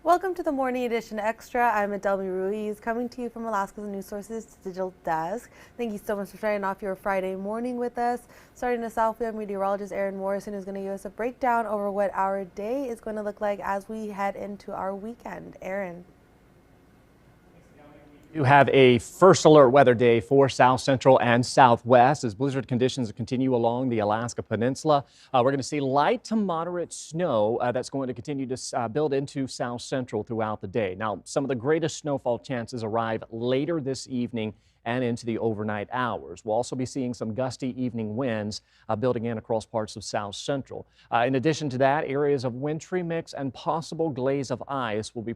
Welcome to the Morning Edition Extra. I'm Adelmi Ruiz, coming to you from Alaska's News Sources Digital Desk. Thank you so much for starting off your Friday morning with us. Starting us off, we have meteorologist Aaron Morrison, who's going to give us a breakdown over what our day is going to look like as we head into our weekend. Aaron. You have a first alert weather day for South Central and Southwest as blizzard conditions continue along the Alaska Peninsula. We're going to see light to moderate snow that's going to continue to build into South Central throughout the day. Now, some of the greatest snowfall chances arrive later this evening and into the overnight hours. We'll also be seeing some gusty evening winds building in across parts of South Central. In addition to that, areas of wintry mix and possible glaze of ice will be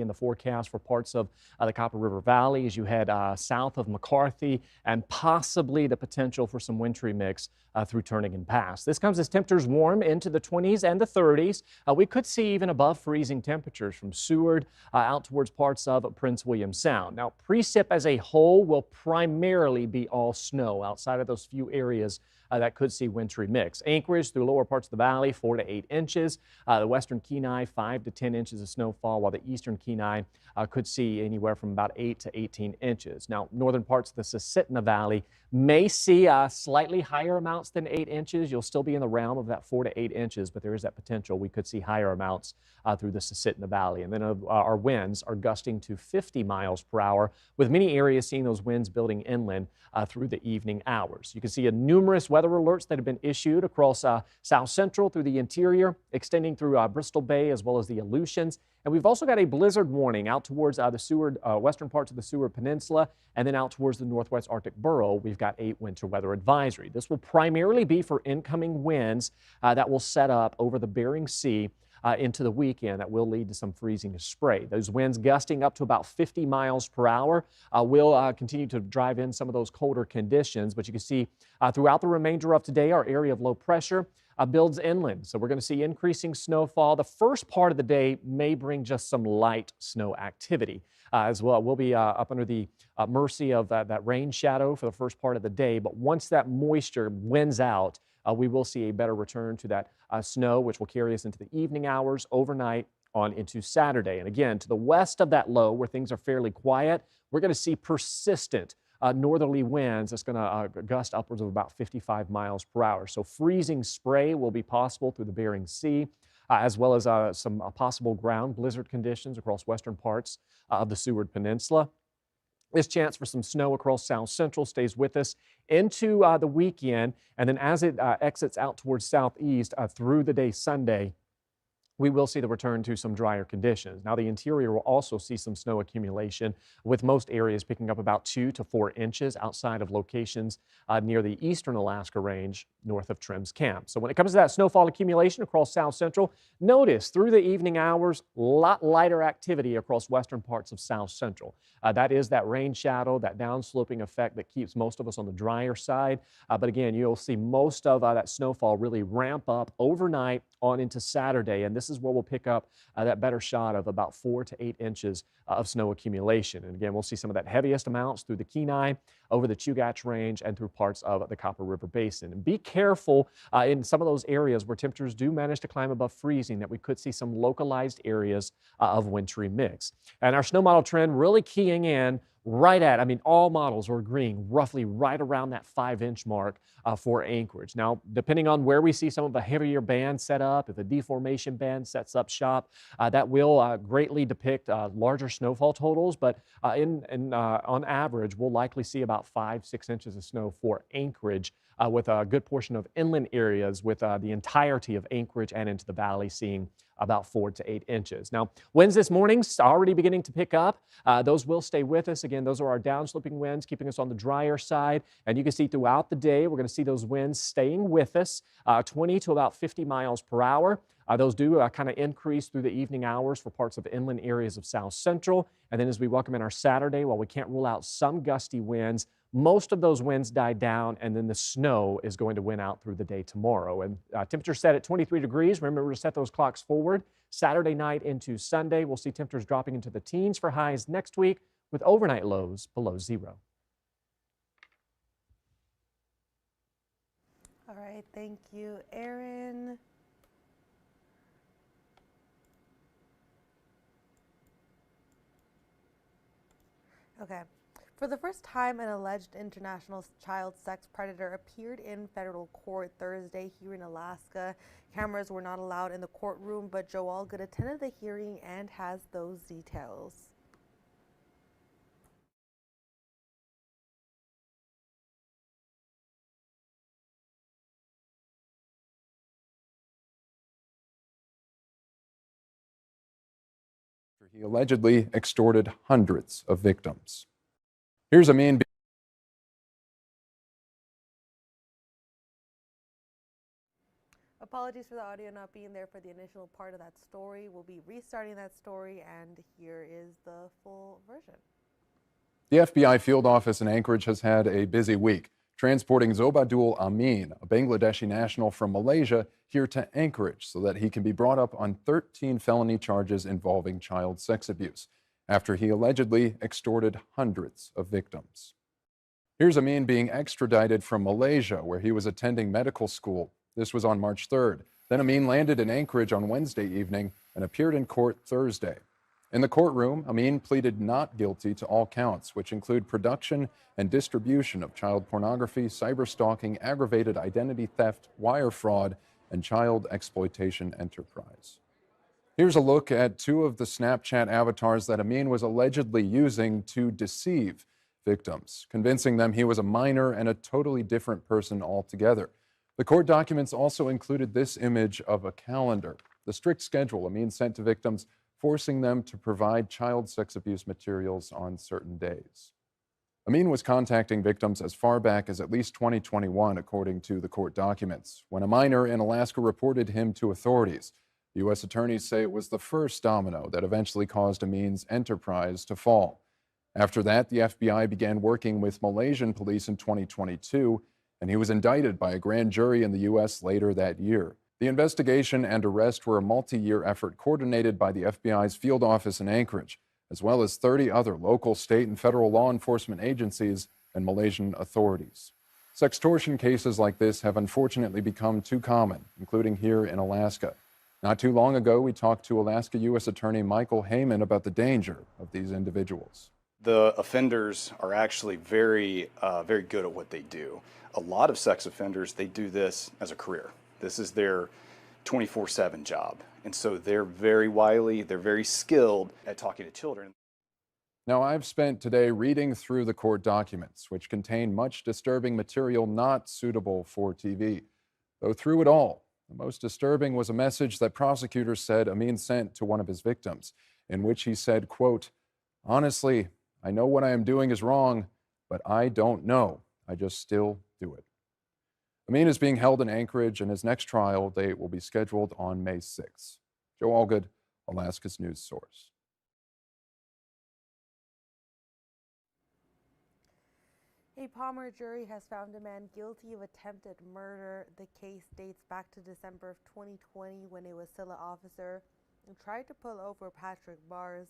in the forecast for parts of the Copper River Valley as you head south of McCarthy, and possibly the potential for some wintry mix through Turnagain Pass. This comes as temperatures warm into the 20s and the 30s. We could see even above freezing temperatures from Seward out towards parts of Prince William Sound. Now, precip as a whole will primarily be all snow outside of those few areas that could see wintry mix. Anchorage through lower parts of the valley, 4 to 8 inches. The western Kenai, 5 to 10 inches of snowfall, while the eastern Kenai could see anywhere from about 8 to 18 inches. Now, northern parts of the Susitna Valley may see slightly higher amounts than 8 inches. You'll still be in the realm of that 4 to 8 inches, but there is that potential we could see higher amounts through the Susitna Valley. And then our winds are gusting to 50 miles per hour, with many areas seeing those winds building inland through the evening hours. You can see numerous weather alerts that have been issued across South Central through the interior, extending through Bristol Bay as well as the Aleutians. And we've also got a blizzard warning out towards the Seward, western parts of the Seward Peninsula, and then out towards the northwest Arctic Borough, we've got a winter weather advisory. This will primarily be for incoming winds that will set up over the Bering Sea into the weekend that will lead to some freezing spray. Those winds gusting up to about 50 miles per hour will continue to drive in some of those colder conditions. But you can see throughout the remainder of today, our area of low pressure builds inland. So we're going to see increasing snowfall. The first part of the day may bring just some light snow activity as well. We'll be up under the mercy of that rain shadow for the first part of the day. But once that moisture wins out, we will see a better return to that snow, which will carry us into the evening hours, overnight, on into Saturday. And again, to the west of that low, where things are fairly quiet, we're going to see persistent northerly winds that's going to gust upwards of about 55 miles per hour. So freezing spray will be possible through the Bering Sea, as well as some possible ground blizzard conditions across western parts of the Seward Peninsula. This chance for some snow across South Central stays with us into the weekend, and then as it exits out towards southeast through the day Sunday, we will see the return to some drier conditions. Now, the interior will also see some snow accumulation, with most areas picking up about 2 to 4 inches outside of locations near the eastern Alaska Range north of Trim's Camp. So when it comes to that snowfall accumulation across South Central, notice through the evening hours, a lot lighter activity across western parts of South Central. That is that rain shadow, that downsloping effect that keeps most of us on the drier side. But again, you'll see most of that snowfall really ramp up overnight on into Saturday, and this is where we'll pick up that better shot of about 4 to 8 inches of snow accumulation. And again, we'll see some of that heaviest amounts through the Kenai, over the Chugach Range, and through parts of the Copper River Basin. And be careful in some of those areas where temperatures do manage to climb above freezing, that we could see some localized areas of wintry mix. And our snow model trend really keying in right at, all models are agreeing roughly right around that 5-inch mark for Anchorage. Now, depending on where we see some of the heavier bands set up, if a deformation band sets up shop, that will greatly depict larger snowfall totals. But on average, we'll likely see about 5-6 inches of snow for Anchorage, with a good portion of inland areas, with the entirety of Anchorage and into the valley seeing about 4 to 8 inches. Now, winds this morning already beginning to pick up. Those will stay with us. Again, those are our downsloping winds, keeping us on the drier side. And you can see throughout the day, we're going to see those winds staying with us, 20 to about 50 miles per hour. Those do kind of increase through the evening hours for parts of the inland areas of South Central. And then as we welcome in our Saturday, while we can't rule out some gusty winds, most of those winds die down, and then the snow is going to win out through the day tomorrow. And temperature set at 23 degrees. Remember to set those clocks forward. Saturday night into Sunday, we'll see temperatures dropping into the teens for highs next week, with overnight lows below 0. All right, thank you, Aaron. Okay. For the first time, an alleged international child sex predator appeared in federal court Thursday here in Alaska. Cameras were not allowed in the courtroom, but Joe Allgood attended the hearing and has those details. He allegedly extorted hundreds of victims. Here's Amin. Apologies for the audio not being there for the initial part of that story. We'll be restarting that story, and here is the full version. The FBI field office in Anchorage has had a busy week, transporting Zobadul Amin, a Bangladeshi national from Malaysia, here to Anchorage so that he can be brought up on 13 felony charges involving child sex abuse, after he allegedly extorted hundreds of victims. Here's Amin being extradited from Malaysia, where he was attending medical school. This was on March 3rd. Then Amin landed in Anchorage on Wednesday evening and appeared in court Thursday. In the courtroom, Amin pleaded not guilty to all counts, which include production and distribution of child pornography, cyberstalking, aggravated identity theft, wire fraud, and child exploitation enterprise. Here's a look at two of the Snapchat avatars that Amin was allegedly using to deceive victims, convincing them he was a minor and a totally different person altogether. The court documents also included this image of a calendar, the strict schedule Amin sent to victims, forcing them to provide child sex abuse materials on certain days. Amin was contacting victims as far back as at least 2021, according to the court documents, when a minor in Alaska reported him to authorities. U.S. attorneys say it was the first domino that eventually caused Amin's enterprise to fall. After that, the FBI began working with Malaysian police in 2022, and he was indicted by a grand jury in the U.S. later that year. The investigation and arrest were a multi-year effort coordinated by the FBI's field office in Anchorage, as well as 30 other local, state, and federal law enforcement agencies and Malaysian authorities. Sextortion cases like this have unfortunately become too common, including here in Alaska. Not too long ago, we talked to Alaska U.S. Attorney Michael Heyman about the danger of these individuals. The offenders are actually very good at what they do. A lot of sex offenders, they do this as a career. This is their 24/7 job. And so they're very wily, they're very skilled at talking to children. Now, I've spent today reading through the court documents, which contain much disturbing material not suitable for TV. Though through it all, the most disturbing was a message that prosecutors said Amin sent to one of his victims, in which he said, quote, "Honestly, I know what I am doing is wrong, but I don't know. I just still do it." Amin is being held in Anchorage, and his next trial date will be scheduled on May 6th. Joe Allgood, Alaska's news source. A Palmer jury has found a man guilty of attempted murder. The case dates back to December of 2020 when a Wasilla officer tried to pull over Patrick Mars.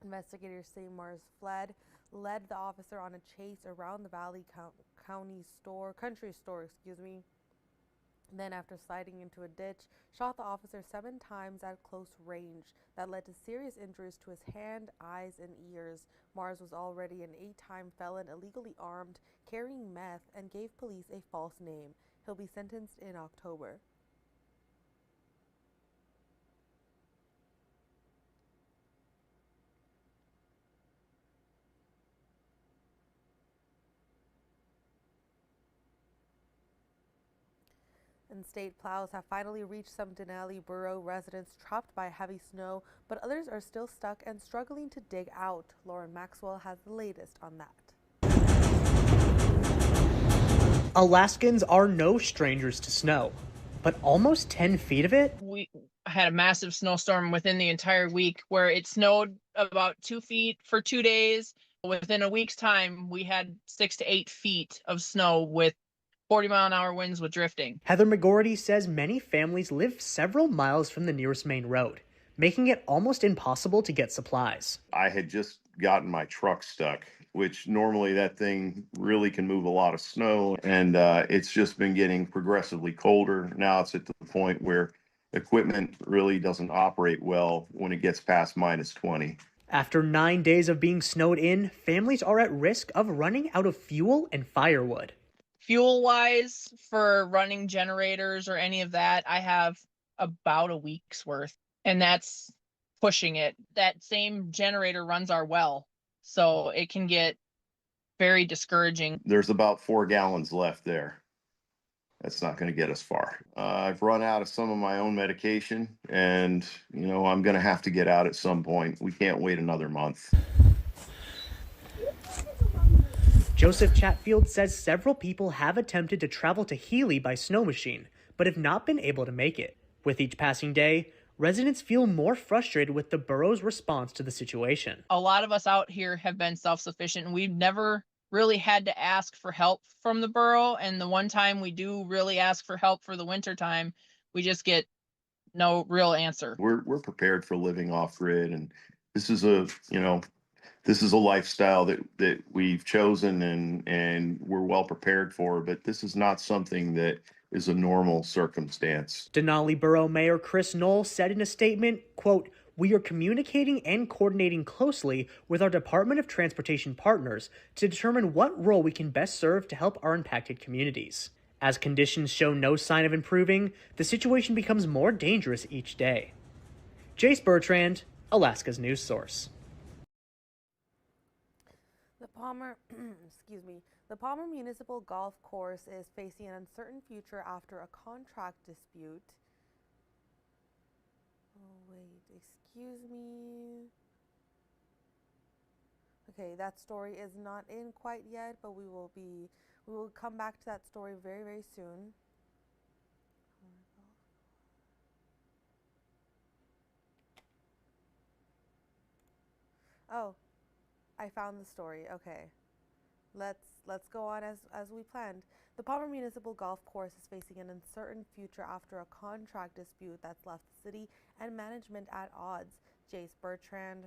Investigators say Mars led the officer on a chase around the Valley country store, Then, after sliding into a ditch, shot the officer 7 times at close range. That led to serious injuries to his hand, eyes, and ears. Mars was already an 8-time felon, illegally armed, carrying meth, and gave police a false name. He'll be sentenced in October. And state plows have finally reached some Denali Borough residents trapped by heavy snow, but others are still stuck and struggling to dig out. Lauren Maxwell has the latest on that. Alaskans are no strangers to snow, but almost 10 feet of it? We had a massive snowstorm within the entire week where it snowed about 2 feet for 2 days. Within a week's time, we had 6 to 8 feet of snow with 40-mile-an-hour winds with drifting. Heather McGorty says many families live several miles from the nearest main road, making it almost impossible to get supplies. I had just gotten my truck stuck, which normally that thing really can move a lot of snow, and it's just been getting progressively colder. Now it's at the point where equipment really doesn't operate well when it gets past -20. After 9 days of being snowed in, families are at risk of running out of fuel and firewood. Fuel wise, for running generators or any of that, I have about a week's worth, and that's pushing it. That same generator runs our well, so it can get very discouraging. There's about 4 gallons left there. That's not going to get us far. I've run out of some of my own medication, and I'm going to have to get out at some point. We can't wait another month. Joseph Chatfield says several people have attempted to travel to Healy by snow machine, but have not been able to make it. With each passing day, residents feel more frustrated with the borough's response to the situation. A lot of us out here have been self-sufficient, and we've never really had to ask for help from the borough. And the one time we do really ask for help for the winter time, we just get no real answer. We're prepared for living off grid, and this is a lifestyle that we've chosen and we're well prepared for, but this is not something that is a normal circumstance. Denali Borough Mayor Chris Knoll said in a statement, quote, "We are communicating and coordinating closely with our Department of Transportation partners to determine what role we can best serve to help our impacted communities. As conditions show no sign of improving, the situation becomes more dangerous each day." Jace Bertrand, Alaska's news source. The Palmer Municipal Golf Course is facing an uncertain future after a contract dispute. Oh wait, excuse me. Okay, that story is not in quite yet, but we will come back to that story very, very soon. Oh, I found the story. Okay. Let's go on as we planned. The Palmer Municipal Golf Course is facing an uncertain future after a contract dispute that's left the city and management at odds. Jace Bertrand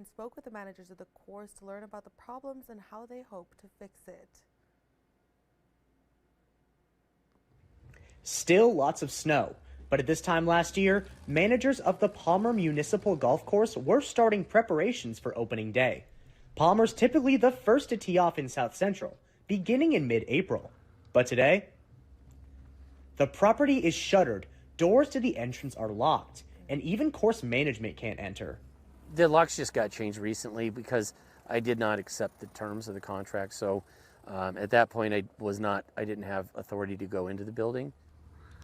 spoke with the managers of the course to learn about the problems and how they hope to fix it. Still lots of snow, but at this time last year, managers of the Palmer Municipal Golf Course were starting preparations for opening day. Palmer's typically the first to tee off in South Central, beginning in mid-April. But today, the property is shuttered, doors to the entrance are locked, and even course management can't enter. The locks just got changed recently because I did not accept the terms of the contract. So at that point, I didn't have authority to go into the building.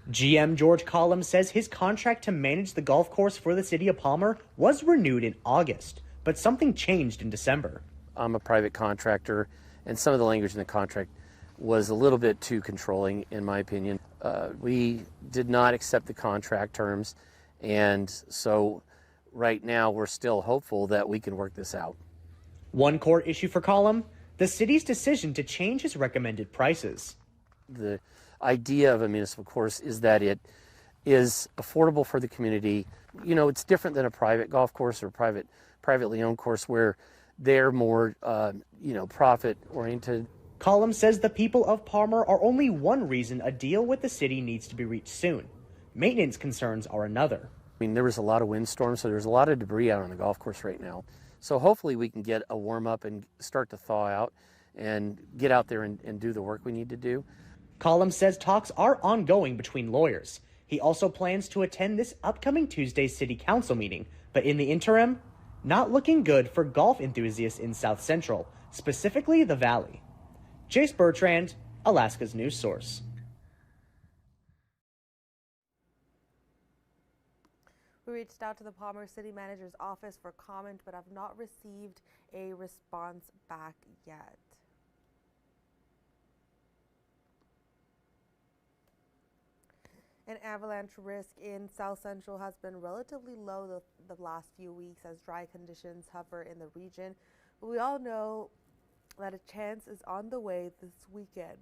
GM George Collum says his contract to manage the golf course for the city of Palmer was renewed in August, but something changed in December. I'm a private contractor, and some of the language in the contract was a little bit too controlling, in my opinion. We did not accept the contract terms, and so right now we're still hopeful that we can work this out. One court issue for Collum, the city's decision to change his recommended prices. The idea of a municipal course is that it is affordable for the community. It's different than a private golf course or privately owned course where they're more, profit oriented. Collum says the people of Palmer are only one reason a deal with the city needs to be reached soon. Maintenance concerns are another. There was a lot of windstorms, so there's a lot of debris out on the golf course right now. So hopefully we can get a warm up and start to thaw out and get out there and do the work we need to do. Collum says talks are ongoing between lawyers. He also plans to attend this upcoming Tuesday's city council meeting, but in the interim, not looking good for golf enthusiasts in South Central, specifically the Valley. Jace Bertrand, Alaska's news source. We reached out to the Palmer City Manager's office for comment, but have not received a response back yet. An avalanche risk in South Central has been relatively low the last few weeks as dry conditions hover in the region, but we all know that a chance is on the way this weekend.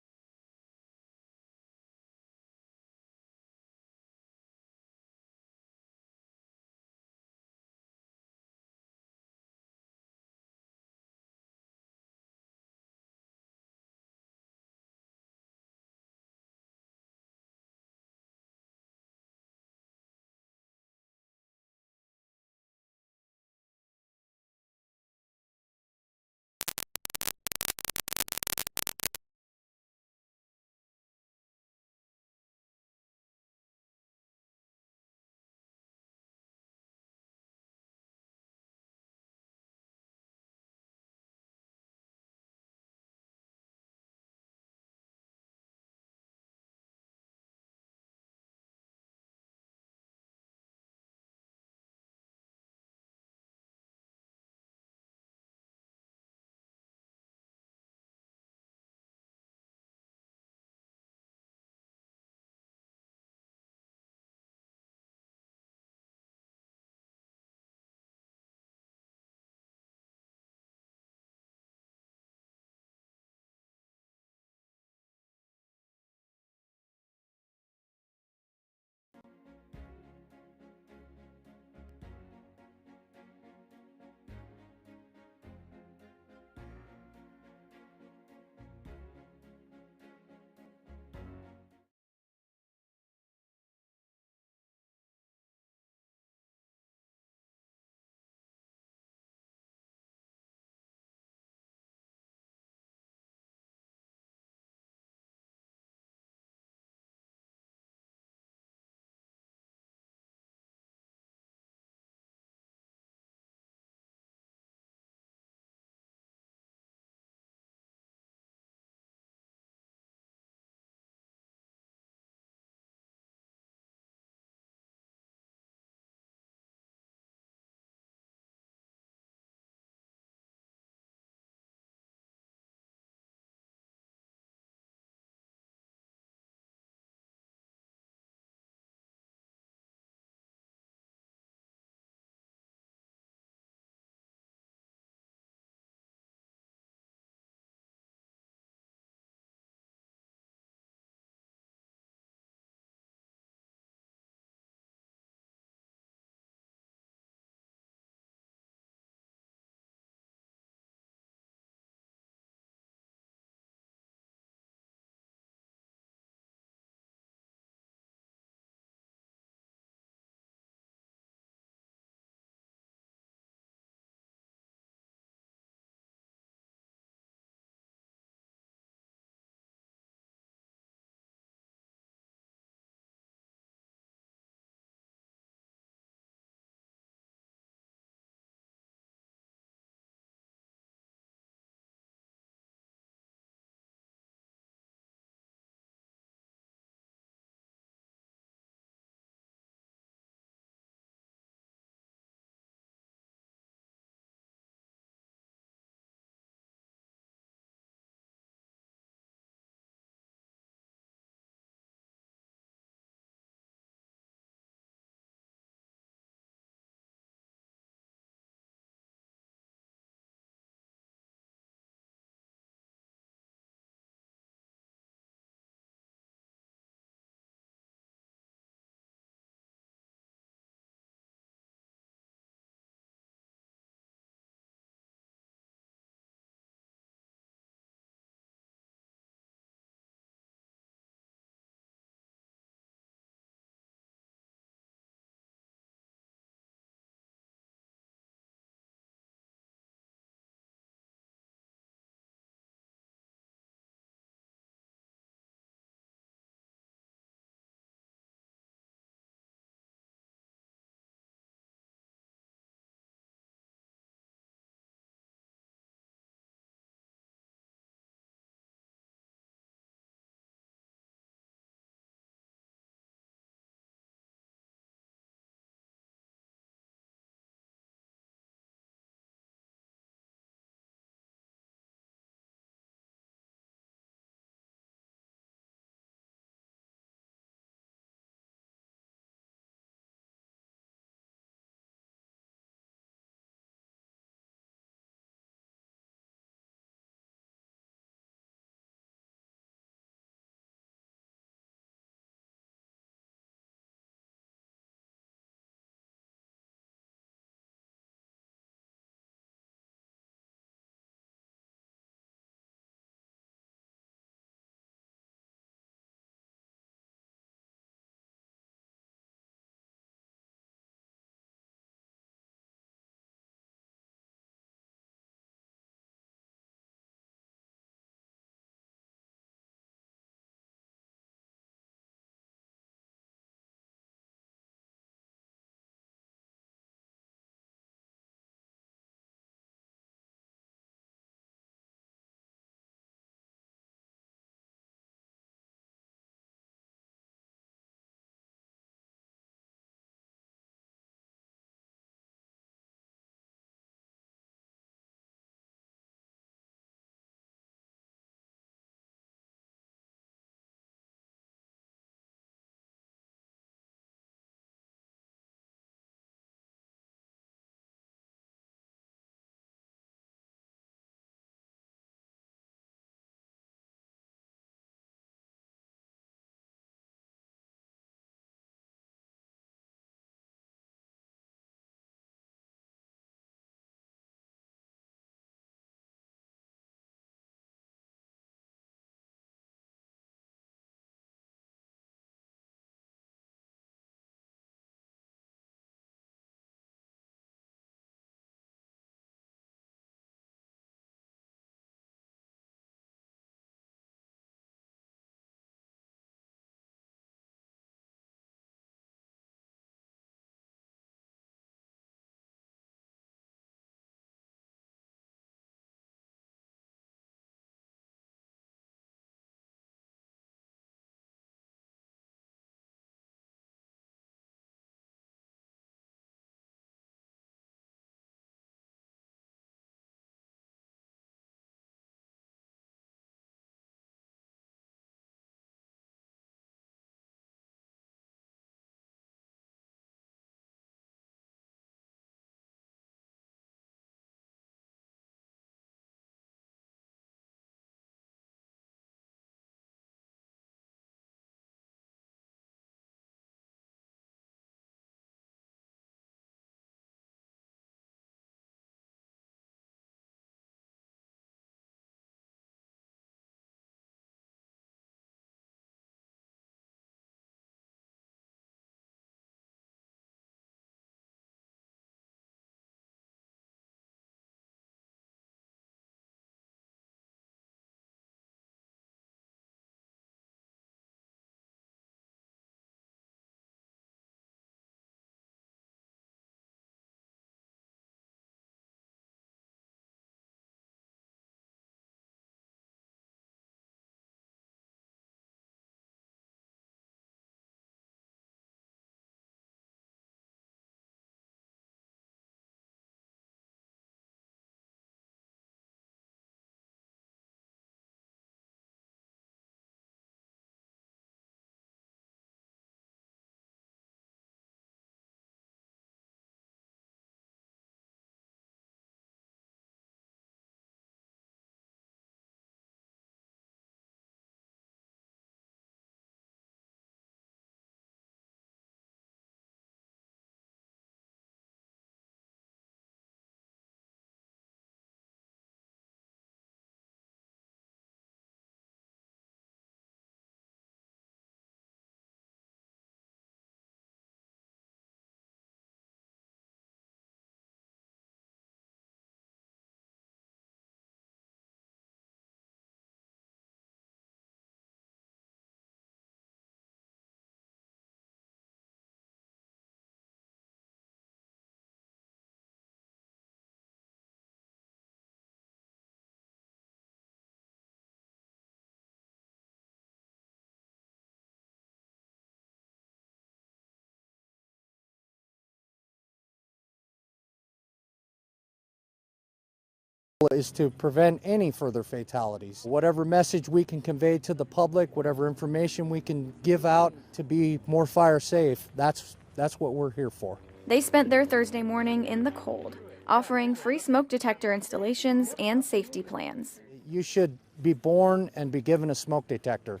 is to prevent any further fatalities. Whatever message we can convey to the public, whatever information we can give out to be more fire safe, that's what we're here for. They spent their Thursday morning in the cold, offering free smoke detector installations and safety plans. You should be born and be given a smoke detector.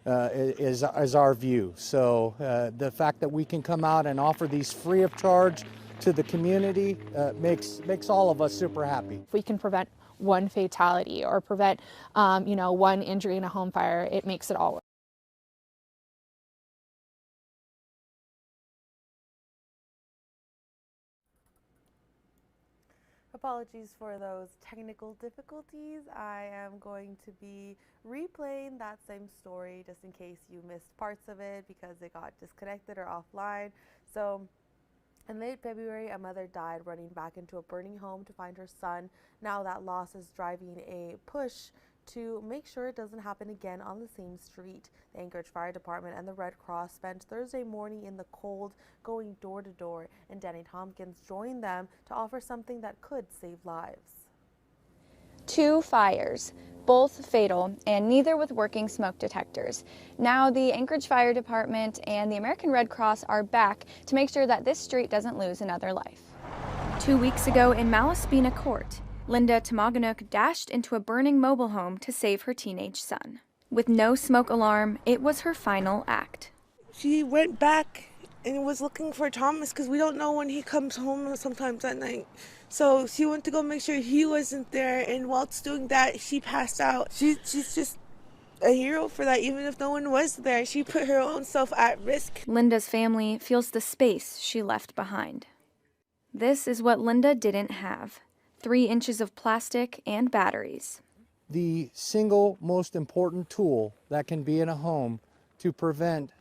Is our view. So the fact that we can come out and offer these free of charge to the community makes all of us super happy. If we can prevent one fatality or prevent one injury in a home fire, it makes it all worth it. Apologies for those technical difficulties. I am going to be replaying that same story just in case you missed parts of it because it got disconnected or offline. So in late February, a mother died running back into a burning home to find her son. Now that loss is driving a push to make sure it doesn't happen again on the same street. The Anchorage Fire Department and the Red Cross spent Thursday morning in the cold going door to door, and Danny Tompkins joined them to offer something that could save lives. 2 fires, both fatal, and neither with working smoke detectors. Now the Anchorage Fire Department and the American Red Cross are back to make sure that this street doesn't lose another life. 2 weeks ago in Malaspina Court, Linda Tamaganuk dashed into a burning mobile home to save her teenage son. With no smoke alarm, it was her final act. She went back and was looking for Thomas because we don't know when he comes home sometimes at night. So she went to go make sure he wasn't there, and whilst doing that, she passed out. She's just a hero for that. Even if no one was there, she put her own self at risk. Linda's family feels the space she left behind. This is what Linda didn't have: 3 inches of plastic and batteries. The single most important tool that can be in a home to prevent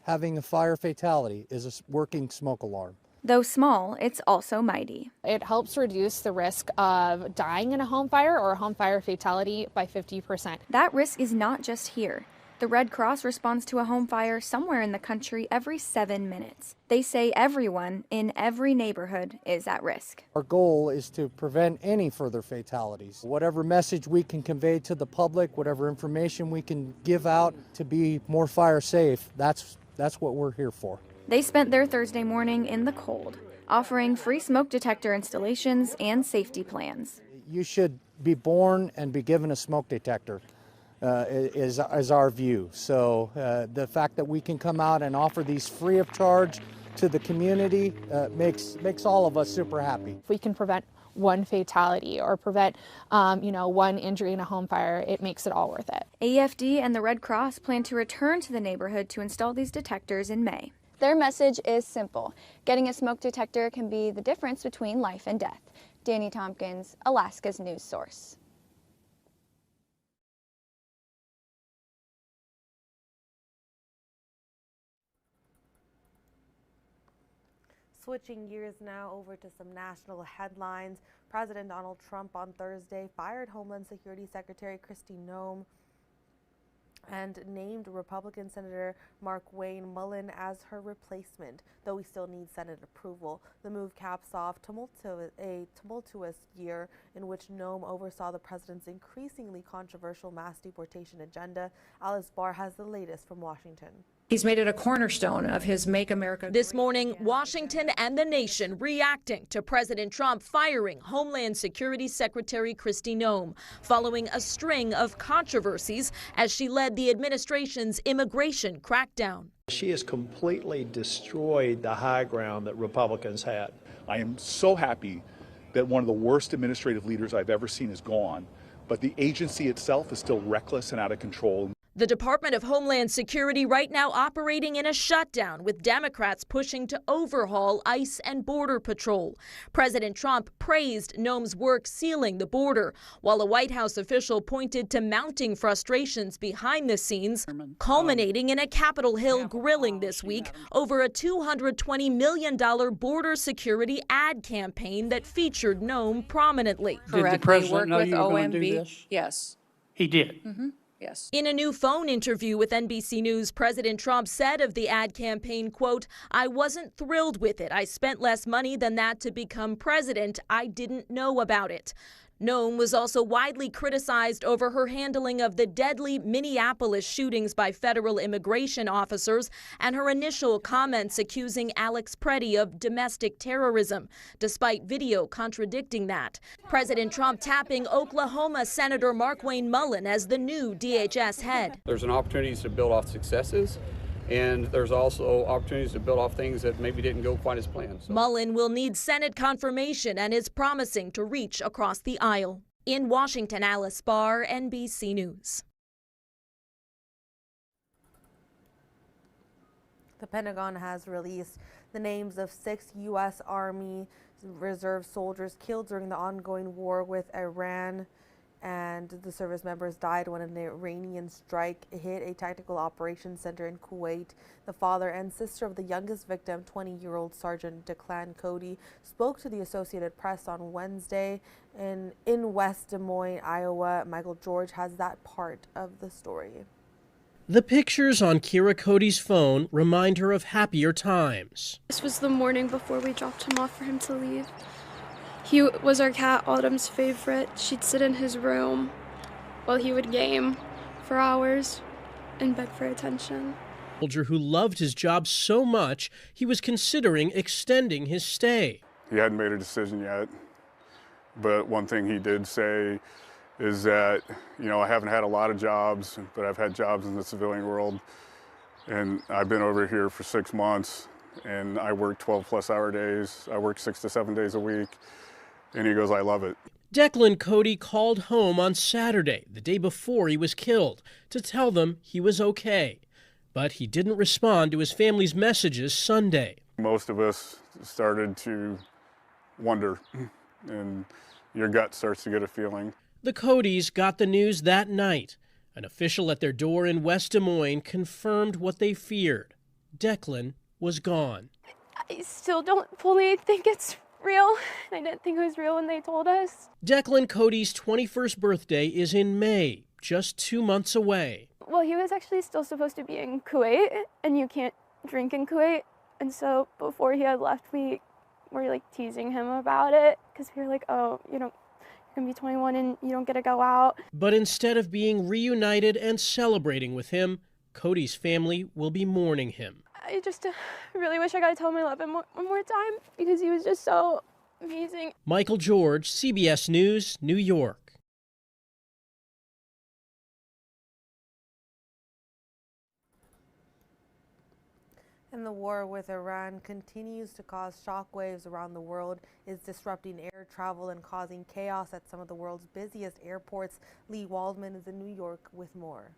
having a fire fatality is a working smoke alarm. Though small, it's also mighty. It helps reduce the risk of dying in a home fire or a home fire fatality by 50%. That risk is not just here. The Red Cross responds to a home fire somewhere in the country every 7 minutes. They say everyone in every neighborhood is at risk. Our goal is to prevent any further fatalities. Whatever message we can convey to the public, whatever information we can give out to be more fire safe, that's what we're here for. They spent their Thursday morning in the cold, offering free smoke detector installations and safety plans. You should be born and be given a smoke detector. Is our view. So the fact that we can come out and offer these free of charge to the community makes all of us super happy. If we can prevent one fatality or prevent one injury in a home fire, it makes it all worth it. AFD and the Red Cross plan to return to the neighborhood to install these detectors in May. Their message is simple: getting a smoke detector can be the difference between life and death. Danny Tompkins, Alaska's news source. Switching gears now over to some national headlines. President Donald Trump on Thursday fired Homeland Security Secretary Kristi Noem and named Republican Senator Markwayne Mullin as her replacement, though he still needs Senate approval. The move caps off a tumultuous year in which Noem oversaw the president's increasingly controversial mass deportation agenda. Alice Barr has the latest from Washington. He's made it a cornerstone of his Make America. This morning, Washington and the nation reacting to President Trump firing Homeland Security Secretary Kristi Noem following a string of controversies as she led the administration's immigration crackdown. She has completely destroyed the high ground that Republicans had. I am so happy that one of the worst administrative leaders I've ever seen is gone, but the agency itself is still reckless and out of control. The Department of Homeland Security right now operating in a shutdown, with Democrats pushing to overhaul ICE and Border Patrol. President Trump praised Noem's work sealing the border, while a White House official pointed to mounting frustrations behind the scenes, culminating in a Capitol Hill grilling this week over a $220 million border security ad campaign that featured Noem prominently. Did the president know you were going to do this? Yes. He did. Yes. In a new phone interview with NBC News, President Trump said of the ad campaign, quote, "I wasn't thrilled with it. I spent less money than that to become president. I didn't know about it." Noem was also widely criticized over her handling of the deadly Minneapolis shootings by federal immigration officers and her initial comments accusing Alex Preddy of domestic terrorism, despite video contradicting that. President Trump tapping Oklahoma Senator Markwayne Mullin as the new DHS head. There's an opportunity to build off successes, and there's also opportunities to build off things that maybe didn't go quite as planned. So. Mullin will need Senate confirmation and is promising to reach across the aisle. In Washington, Alice Barr, NBC News. The Pentagon has released the names of 6 U.S. Army Reserve soldiers killed during the ongoing war with Iran, and the service members died when an Iranian strike hit a tactical operations center in Kuwait. The father and sister of the youngest victim, 20-year-old Sergeant Declan Cody, spoke to the Associated Press on Wednesday. In West Des Moines, Iowa, Michael George has that part of the story. The pictures on Kira Cody's phone remind her of happier times. This was the morning before we dropped him off for him to leave. He was our cat, Autumn's favorite. She'd sit in his room while he would game for hours and beg for attention. A soldier who loved his job so much, he was considering extending his stay. He hadn't made a decision yet, but one thing he did say is that, I haven't had a lot of jobs, but I've had jobs in the civilian world, and I've been over here for 6 months, and I work 12-plus hour days. I work 6 to 7 days a week. And he goes, I love it. Declan Cody called home on Saturday, the day before he was killed, to tell them he was okay. But he didn't respond to his family's messages Sunday. Most of us started to wonder, and your gut starts to get a feeling. The Codys got the news that night. An official at their door in West Des Moines confirmed what they feared. Declan was gone. I still don't fully think it's real. I didn't think it was real when they told us. Declan Cody's 21st birthday is in May, just 2 months away. Well, he was actually still supposed to be in Kuwait, and you can't drink in Kuwait. And so before he had left, we were teasing him about it, because we were like, oh, you're going to be 21 and you don't get to go out. But instead of being reunited and celebrating with him, Cody's family will be mourning him. I just really wish I got to tell him I love him one more time, because he was just so amazing. Michael George, CBS News, New York. And the war with Iran continues to cause shockwaves around the world. It's disrupting air travel and causing chaos at some of the world's busiest airports. Lee Waldman is in New York with more.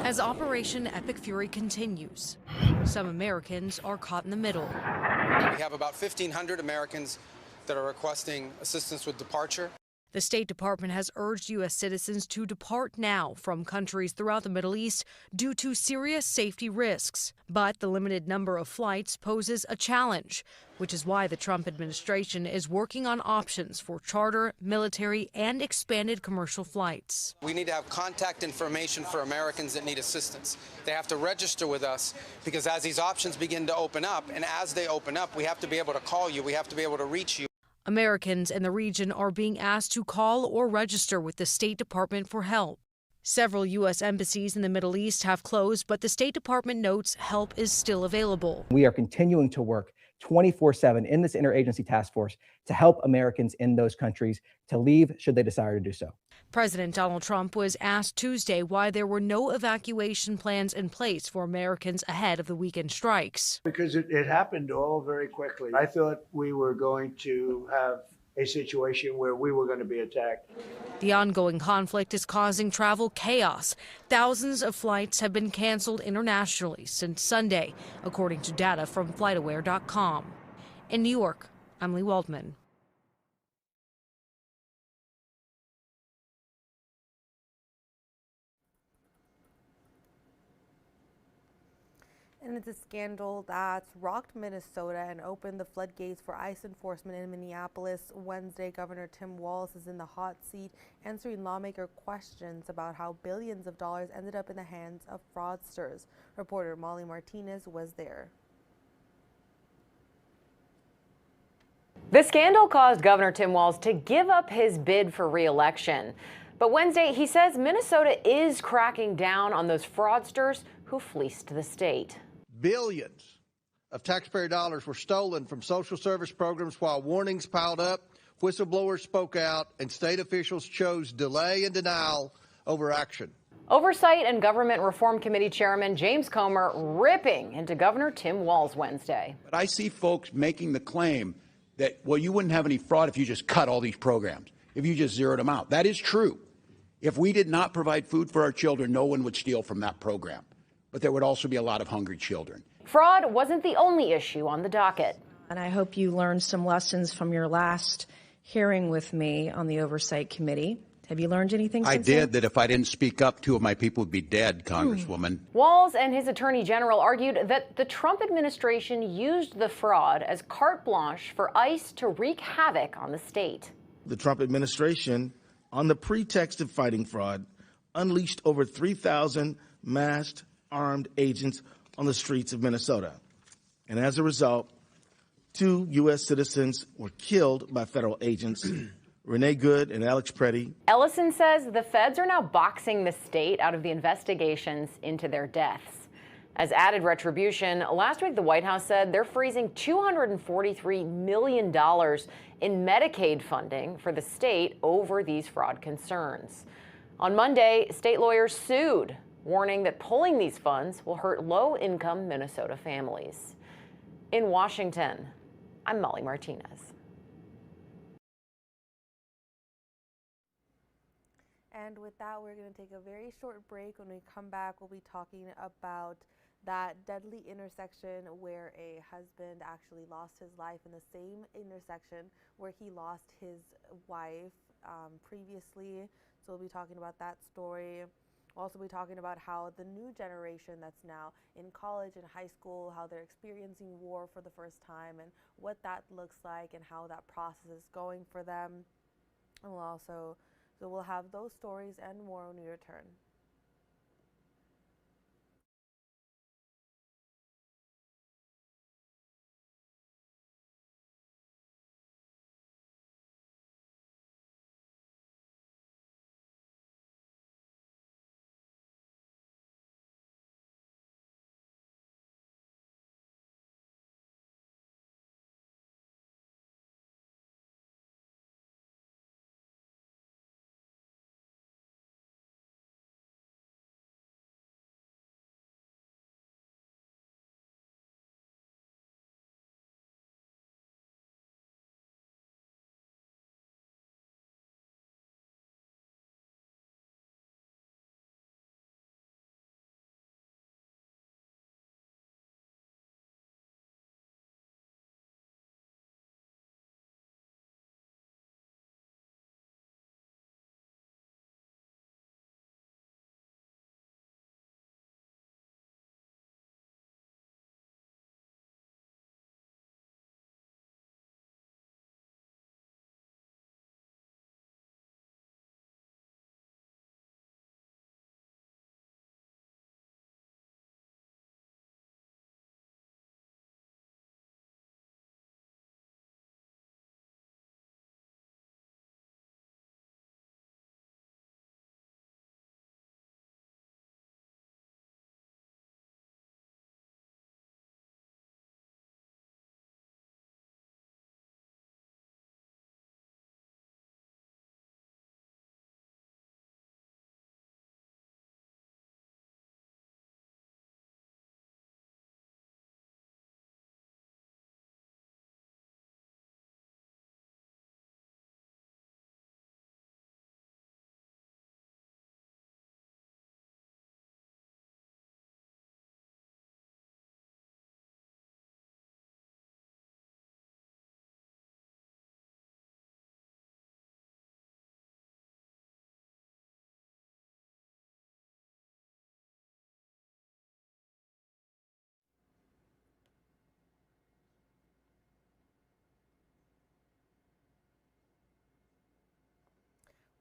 As Operation Epic Fury continues, some Americans are caught in the middle. We have about 1,500 Americans that are requesting assistance with departure. The State Department has urged U.S. citizens to depart now from countries throughout the Middle East due to serious safety risks. But the limited number of flights poses a challenge, which is why the Trump administration is working on options for charter, military, and expanded commercial flights. We need to have contact information for Americans that need assistance. They have to register with us, because as these options begin to open up, and as they open up, we have to be able to call you, we have to be able to reach you. Americans in the region are being asked to call or register with the State Department for help. Several U.S. embassies in the Middle East have closed, but the State Department notes help is still available. We are continuing to work 24/7 in this interagency task force to help Americans in those countries to leave should they desire to do so. President Donald Trump was asked Tuesday why there were no evacuation plans in place for Americans ahead of the weekend strikes. Because it happened all very quickly. I thought we were going to have a situation where we were going to be attacked. The ongoing conflict is causing travel chaos. Thousands of flights have been canceled internationally since Sunday, according to data from FlightAware.com. In New York, I'm Lee Waldman. And it's a scandal that's rocked Minnesota and opened the floodgates for ICE enforcement in Minneapolis. Wednesday, Governor Tim Walz is in the hot seat, answering lawmaker questions about how billions of dollars ended up in the hands of fraudsters. Reporter Molly Martinez was there. The scandal caused Governor Tim Walz to give up his bid for re-election. But Wednesday, he says Minnesota is cracking down on those fraudsters who fleeced the state. Billions of taxpayer dollars were stolen from social service programs while warnings piled up, whistleblowers spoke out, and state officials chose delay and denial over action. Oversight and Government Reform Committee Chairman James Comer ripping into Governor Tim Walz Wednesday. But I see folks making the claim that, well, you wouldn't have any fraud if you just cut all these programs, if you just zeroed them out. That is true. If we did not provide food for our children, no one would steal from that program. But there would also be a lot of hungry children. Fraud wasn't the only issue on the docket. And I hope you learned some lessons from your last hearing with me on the Oversight Committee. Have you learned anything since I did, that if I didn't speak up, 2 of my people would be dead, Congresswoman. Walz and his attorney general argued that the Trump administration used the fraud as carte blanche for ICE to wreak havoc on the state. The Trump administration, on the pretext of fighting fraud, unleashed over 3,000 masked, armed agents on the streets of Minnesota. And as a result, 2 U.S. citizens were killed by federal agents, Renee Good and Alex Preddy. Ellison says the feds are now boxing the state out of the investigations into their deaths. As added retribution, last week the White House said they're freezing $243 million in Medicaid funding for the state over these fraud concerns. On Monday, state lawyers sued, warning that pulling these funds will hurt low-income Minnesota families. In Washington, I'm Molly Martinez. And with that, we're going to take a very short break. When we come back, we'll be talking about that deadly intersection where a husband actually lost his life in the same intersection where he lost his wife previously. So we'll be talking about that story. We'll also be talking about how the new generation that's now in college and high school, how they're experiencing war for the first time and what that looks like and how that process is going for them. And we'll have those stories and more when we return.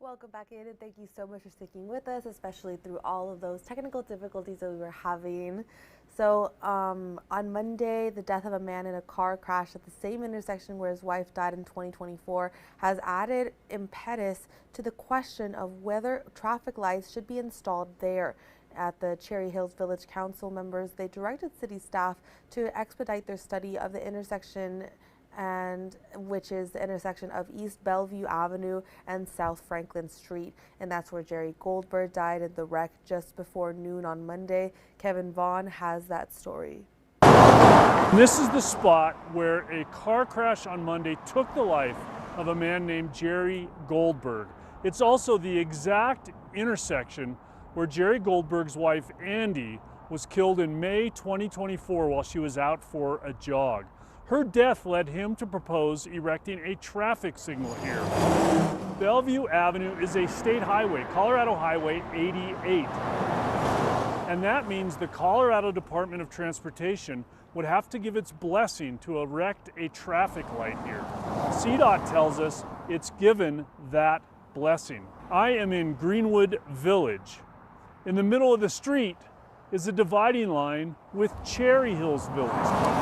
Welcome back in, and thank you so much for sticking with us, especially through all of those technical difficulties that we were having. So on Monday, the death of a man in a car crash at the same intersection where his wife died in 2024 has added impetus to the question of whether traffic lights should be installed there. At the Cherry Hills Village Council members, they directed city staff to expedite their study of the intersection, and which is the intersection of East Bellevue Avenue and South Franklin Street. And that's where Jerry Goldberg died in the wreck just before noon on Monday. Kevin Vaughn has that story. This is the spot where a car crash on Monday took the life of a man named Jerry Goldberg. It's also the exact intersection where Jerry Goldberg's wife, Andy, was killed in May 2024 while she was out for a jog. Her death led him to propose erecting a traffic signal here. Bellevue Avenue is a state highway, Colorado Highway 88. And that means the Colorado Department of Transportation would have to give its blessing to erect a traffic light here. CDOT tells us it's given that blessing. I am in Greenwood Village. In the middle of the street is a dividing line with Cherry Hills Village.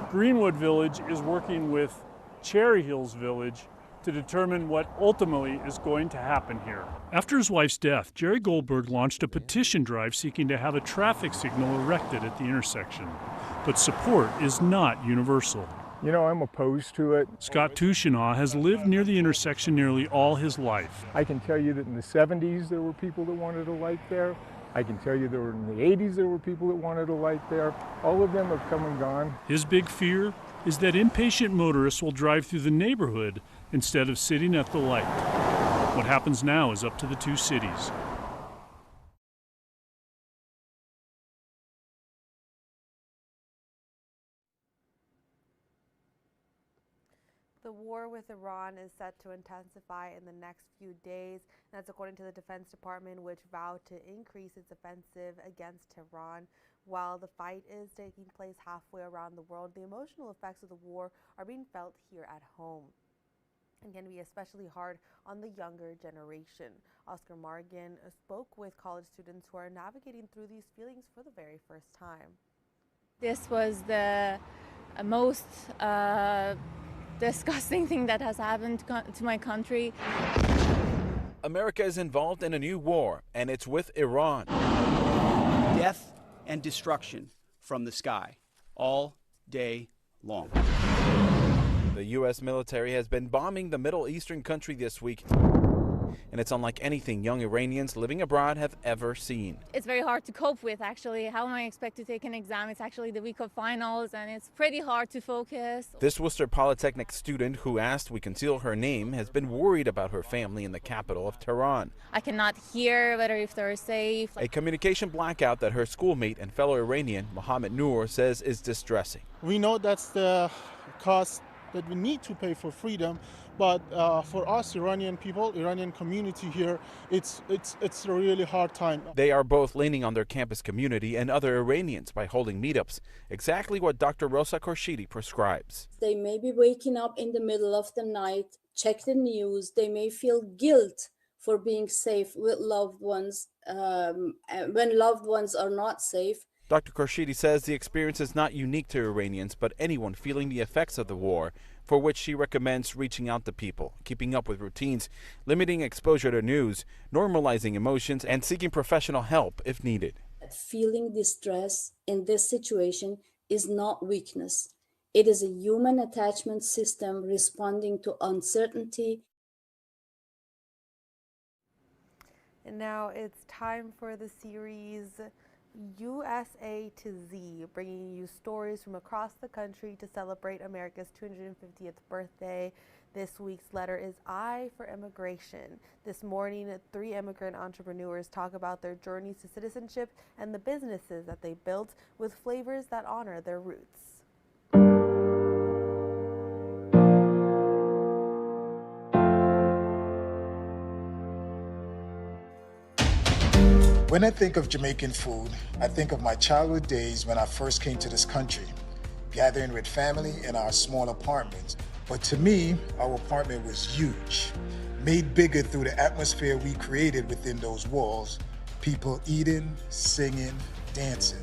Greenwood Village is working with Cherry Hills Village to determine what ultimately is going to happen here. After his wife's death, Jerry Goldberg launched a petition drive seeking to have a traffic signal erected at the intersection. But support is not universal. You know, I'm opposed to it. Scott Tushinaw has lived near the intersection nearly all his life. I can tell you that in the 70s there were people that wanted a light there. I can tell you there were in the 80s there were people that wanted a light there. All of them have come and gone. His big fear is that impatient motorists will drive through the neighborhood instead of sitting at the light. What happens now is up to the two cities. The war with Iran is set to intensify in the next few days. That's according to the Defense Department, which vowed to increase its offensive against Tehran. While the fight is taking place halfway around the world, the emotional effects of the war are being felt here at home and can be especially hard on the younger generation. Oscar Morgan spoke with college students who are navigating through these feelings for the very first time. This was the most disgusting thing that has happened to my country. America is involved in a new war, and it's with Iran. Death and destruction from the sky, all day long. The U.S. military has been bombing the Middle Eastern country this week, and it's unlike anything young Iranians living abroad have ever seen. It's very hard to cope with, actually. How am I expected to take an exam? It's actually the week of finals, and it's pretty hard to focus. This Worcester Polytechnic student who asked we conceal her name has been worried about her family in the capital of Tehran. I cannot hear whether if they're safe. A communication blackout that her schoolmate and fellow Iranian, Mohammed Noor, says is distressing. We know that's the cost that we need to pay for freedom, but for us Iranian people, Iranian community here, it's a really hard time. They are both leaning on their campus community and other Iranians by holding meetups, exactly what Dr. Rosa Khorshidi prescribes. They may be waking up in the middle of the night, check the news, they may feel guilt for being safe with loved ones when loved ones are not safe. Dr. Khorshidi says the experience is not unique to Iranians, but anyone feeling the effects of the war, for which she recommends reaching out to people, keeping up with routines, limiting exposure to news, normalizing emotions, and seeking professional help if needed. Feeling distress in this situation is not weakness. It is a human attachment system responding to uncertainty. And now it's time for the series USA to Z, bringing you stories from across the country to celebrate America's 250th birthday. This week's letter is I for Immigration. This morning, 3 immigrant entrepreneurs talk about their journeys to citizenship and the businesses that they built with flavors that honor their roots. When I think of Jamaican food, I think of my childhood days when I first came to this country, gathering with family in our small apartments. But to me, our apartment was huge. made bigger through the atmosphere we created within those walls, people eating, singing, dancing.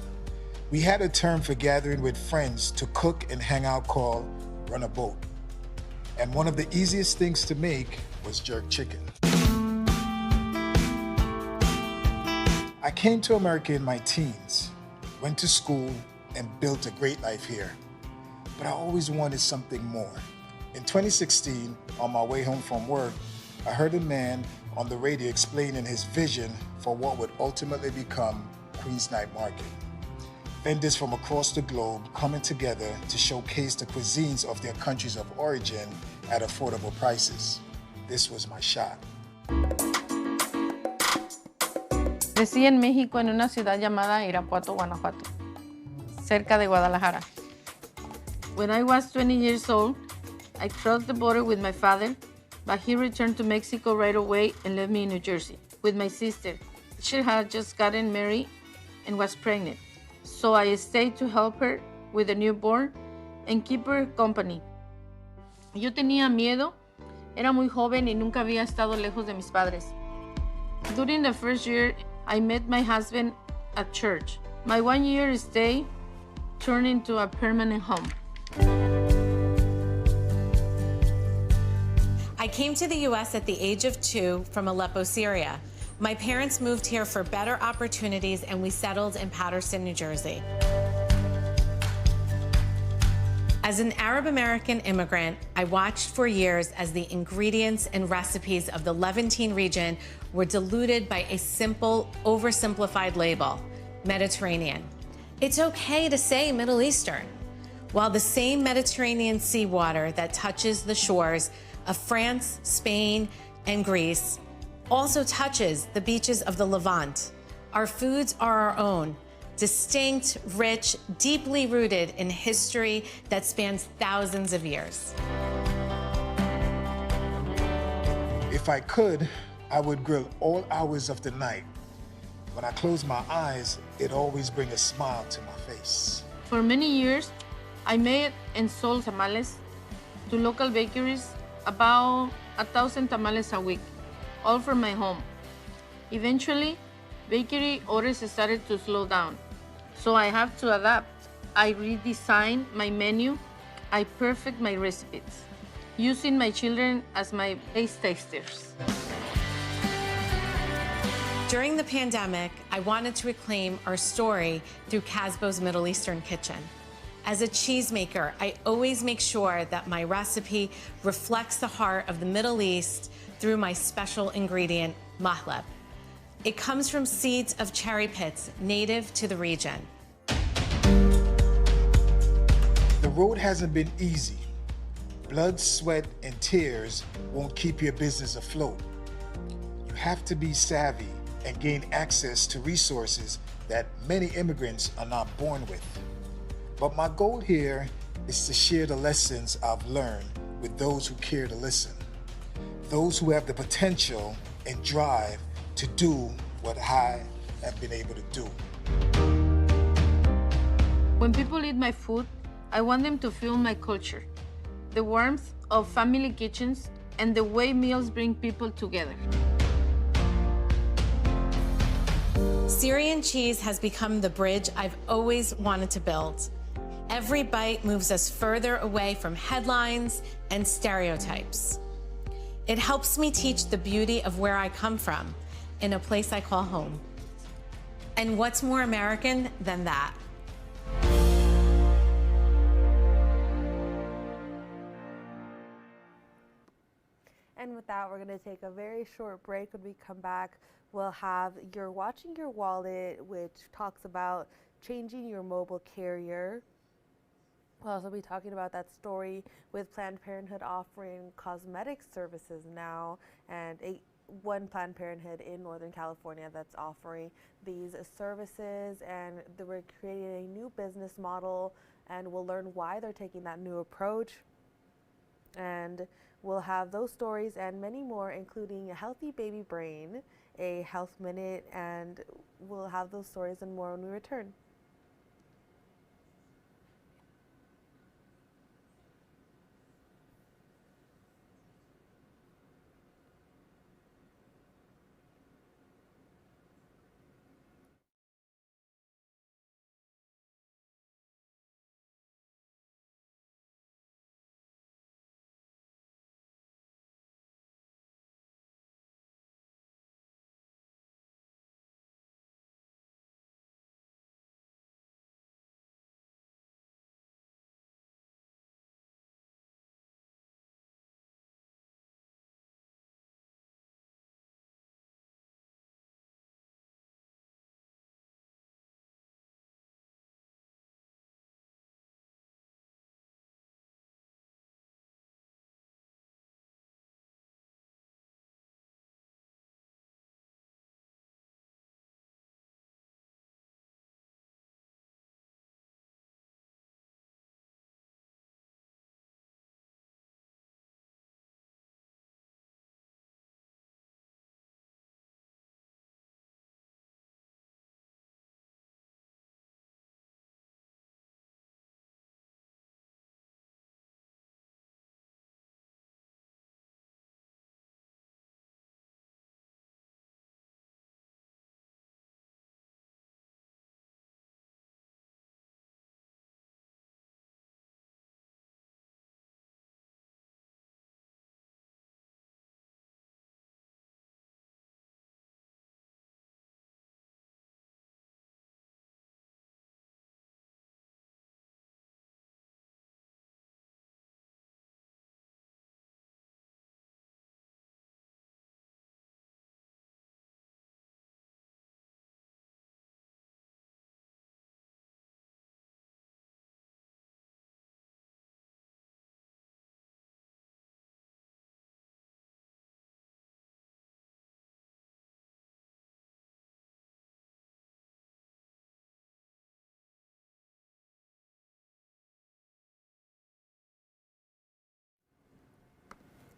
We had a term for gathering with friends to cook and hang out called run a boat. And one of the easiest things to make was jerk chicken. I came to America in my teens, went to school, and built a great life here. But I always wanted something more. In 2016, on my way home from work, I heard a man on the radio explaining his vision for what would ultimately become Queens Night Market. Vendors from across the globe coming together to showcase the cuisines of their countries of origin at affordable prices. This was my shot. Crecí en México en una ciudad llamada Irapuato, Guanajuato, cerca de Guadalajara. When I was 20 years old, I crossed the border with my father, but he returned to Mexico right away and left me in New Jersey with my sister. She had just gotten married and was pregnant, so I stayed to help her with the newborn and keep her company. Yo tenía miedo, era muy joven y nunca había estado lejos de mis padres. During the first year, I met my husband at church. My 1 year stay turned into a permanent home. I came to the U.S. at the age of 2 from Aleppo, Syria. My parents moved here for better opportunities and we settled in Paterson, New Jersey. As an Arab American immigrant, I watched for years as the ingredients and recipes of the Levantine region were diluted by a simple, oversimplified label, Mediterranean. It's okay to say Middle Eastern, while the same Mediterranean seawater that touches the shores of France, Spain, and Greece also touches the beaches of the Levant. Our foods are our own, distinct, rich, deeply rooted in history that spans thousands of years. If I could, I would grill all hours of the night. When I close my eyes, it always brings a smile to my face. For many years, I made and sold tamales to local bakeries, about 1,000 tamales a week, all from my home. Eventually, bakery orders started to slow down, so I have to adapt. I redesigned my menu, I perfect my recipes, using my children as my taste testers. During the pandemic, I wanted to reclaim our story through Casbo's Middle Eastern Kitchen. As a cheesemaker, I always make sure that my recipe reflects the heart of the Middle East through my special ingredient, mahleb. It comes from seeds of cherry pits native to the region. The road hasn't been easy. Blood, sweat, and tears won't keep your business afloat. You have to be savvy and gain access to resources that many immigrants are not born with. But my goal here is to share the lessons I've learned with those who care to listen, those who have the potential and drive to do what I have been able to do. When people eat my food, I want them to feel my culture, the warmth of family kitchens, and the way meals bring people together. Syrian cheese has become the bridge I've always wanted to build. Every bite moves us further away from headlines and stereotypes. It helps me teach the beauty of where I come from, in a place I call home. And what's more American than that? And with that, we're going to take a very short break. When we come back, we'll have You're Watching Your Wallet, which talks about changing your mobile carrier. We'll also be talking about that story with Planned Parenthood offering cosmetic services now, and one Planned Parenthood in Northern California that's offering these services, and we're creating a new business model, and we'll learn why they're taking that new approach. And we'll have those stories and many more, including a healthy baby brain, a health minute, and we'll have those stories and more when we return.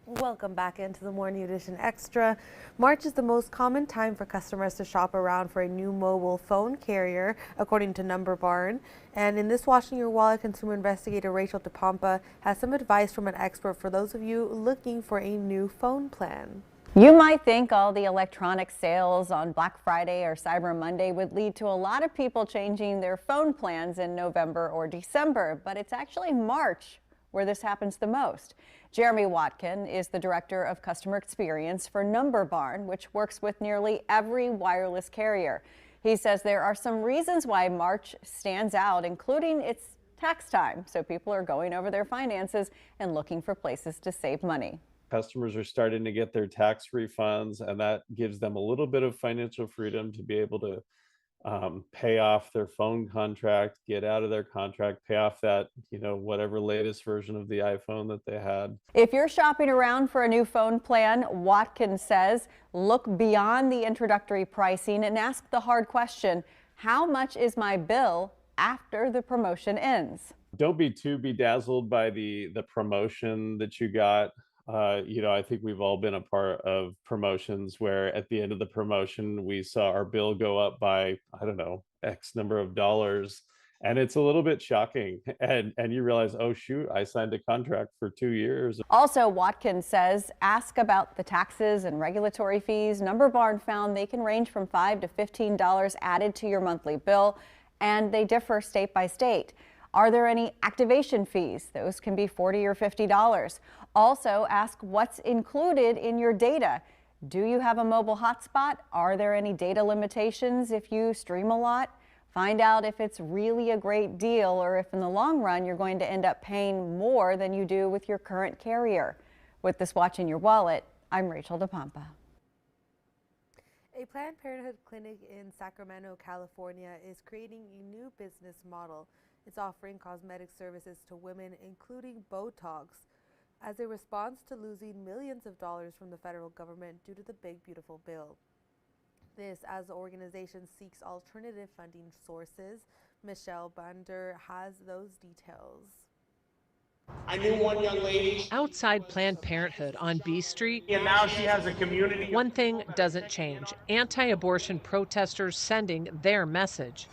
Welcome back into the Morning Edition Extra. March is the most common time for customers to shop around for a new mobile phone carrier, according to Number Barn. And in this Watching Your Wallet, consumer investigator Rachel DePompa has some advice from an expert for those of you looking for a new phone plan. You might think all the electronic sales on Black Friday or Cyber Monday would lead to a lot of people changing their phone plans in November or December, but it's actually March where this happens the most. Jeremy Watkin is the Director of Customer Experience for Number Barn, which works with nearly every wireless carrier. He says there are some reasons why March stands out, including it's tax time, so people are going over their finances and looking for places to save money. Customers are starting to get their tax refunds, and that gives them a little bit of financial freedom to be able to pay off their phone contract, get out of their contract, pay off that, whatever latest version of the iPhone that they had. If you're shopping around for a new phone plan, Watkins says, look beyond the introductory pricing and ask the hard question, how much is my bill after the promotion ends? Don't be too bedazzled by the promotion that you got. I think we've all been a part of promotions where at the end of the promotion, we saw our bill go up by, I don't know, X number of dollars. And it's a little bit shocking. And you realize, oh, shoot, I signed a contract for 2 years. Also, Watkins says, ask about the taxes and regulatory fees. Number Barn found they can range from $5 to $15 added to your monthly bill, and they differ state by state. Are there any activation fees? Those can be $40 or $50. Also, ask what's included in your data. Do you have a mobile hotspot? Are there any data limitations if you stream a lot? Find out if it's really a great deal or if in the long run you're going to end up paying more than you do with your current carrier. With this Watching Your Wallet, I'm Rachel DePompa. A Planned Parenthood clinic in Sacramento, California is creating a new business model. It's offering cosmetic services to women, including Botox, as a response to losing millions of dollars from the federal government due to the Big Beautiful Bill. This as the organization seeks alternative funding sources. Michelle Bunder has those details. I knew one young lady outside Planned Parenthood on B Street, and now she has a community. One thing doesn't change. Anti-abortion protesters sending their message.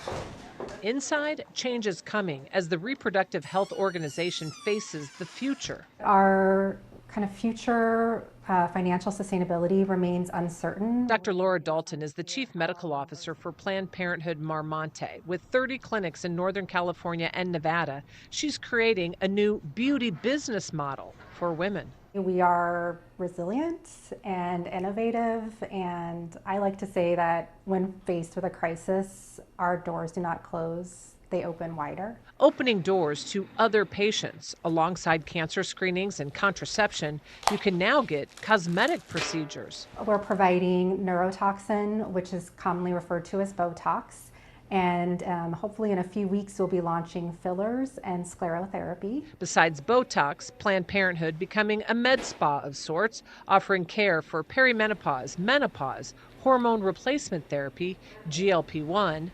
Inside, change is coming as the reproductive health organization faces the future. Our kind of future financial sustainability remains uncertain. Dr. Laura Dalton is the chief medical officer for Planned Parenthood Marmonte. With 30 clinics in Northern California and Nevada, she's creating a new beauty business model for women. We are resilient and innovative, and I like to say that when faced with a crisis, our doors do not close, they open wider. Opening doors to other patients. Alongside cancer screenings and contraception, you can now get cosmetic procedures. We're providing neurotoxin, which is commonly referred to as Botox. And hopefully in a few weeks, we'll be launching fillers and sclerotherapy. Besides Botox, Planned Parenthood becoming a med spa of sorts, offering care for perimenopause, menopause, hormone replacement therapy, GLP-1,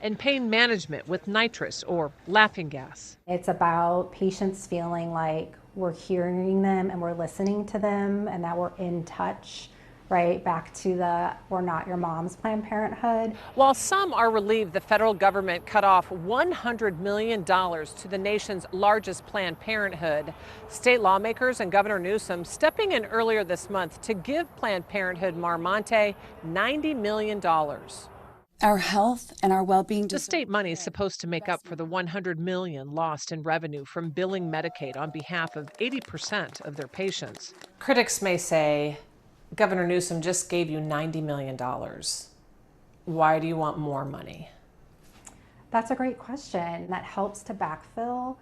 and pain management with nitrous or laughing gas. It's about patients feeling like we're hearing them and we're listening to them and that we're in touch. Right back to the we're not your mom's Planned Parenthood. While some are relieved the federal government cut off $100 million to the nation's largest Planned Parenthood, state lawmakers and Governor Newsom stepping in earlier this month to give Planned Parenthood Marmonte $90 million. Our health and our well-being. The state money is supposed to make up for the $100 million lost in revenue from billing Medicaid on behalf of 80% of their patients. Critics may say, Governor Newsom just gave you $90 million. Why do you want more money? That's a great question. That helps to backfill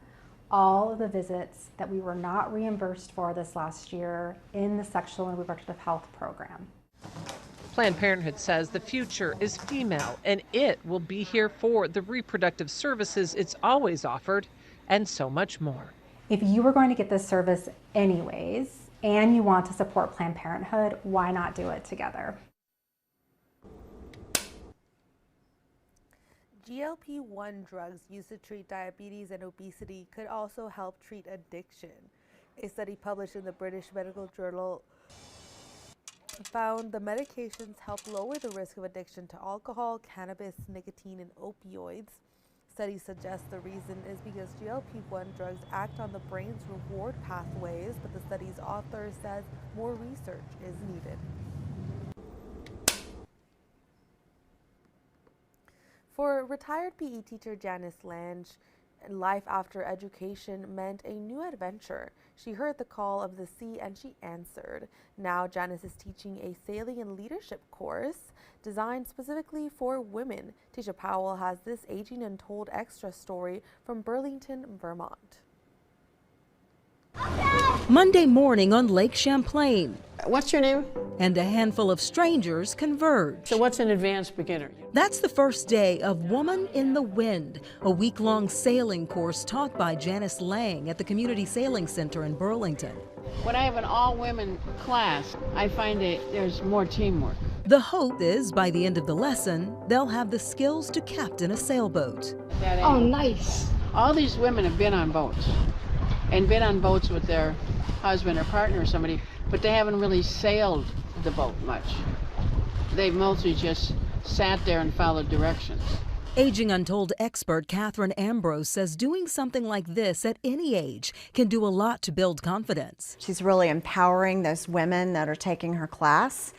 all of the visits that we were not reimbursed for this last year in the sexual and reproductive health program. Planned Parenthood says the future is female and it will be here for the reproductive services it's always offered and so much more. If you were going to get this service anyways, and you want to support Planned Parenthood, why not do it together? GLP-1 drugs used to treat diabetes and obesity could also help treat addiction. A study published in the British Medical Journal found the medications help lower the risk of addiction to alcohol, cannabis, nicotine, and opioids. Studies suggest the reason is because GLP-1 drugs act on the brain's reward pathways, but the study's author says more research is needed. For retired PE teacher Janice Lange, life after education meant a new adventure. She heard the call of the sea and she answered. Now Janice is teaching a sailing and leadership course designed specifically for women. Tisha Powell has this Aging Untold extra story from Burlington, Vermont. Monday morning on Lake Champlain. What's your name? And a handful of strangers converge. So what's an advanced beginner? That's the first day of Woman in the Wind, a week-long sailing course taught by Janice Lang at the Community Sailing Center in Burlington. When I have an all-women class, I find that there's more teamwork. The hope is by the end of the lesson, they'll have the skills to captain a sailboat. Oh, nice. All these women have been on boats and been on boats with their husband or partner or somebody, but they haven't really sailed the boat much. They've mostly just sat there and followed directions. Aging Untold expert Catherine Ambrose says doing something like this at any age can do a lot to build confidence. She's really empowering those women that are taking her class.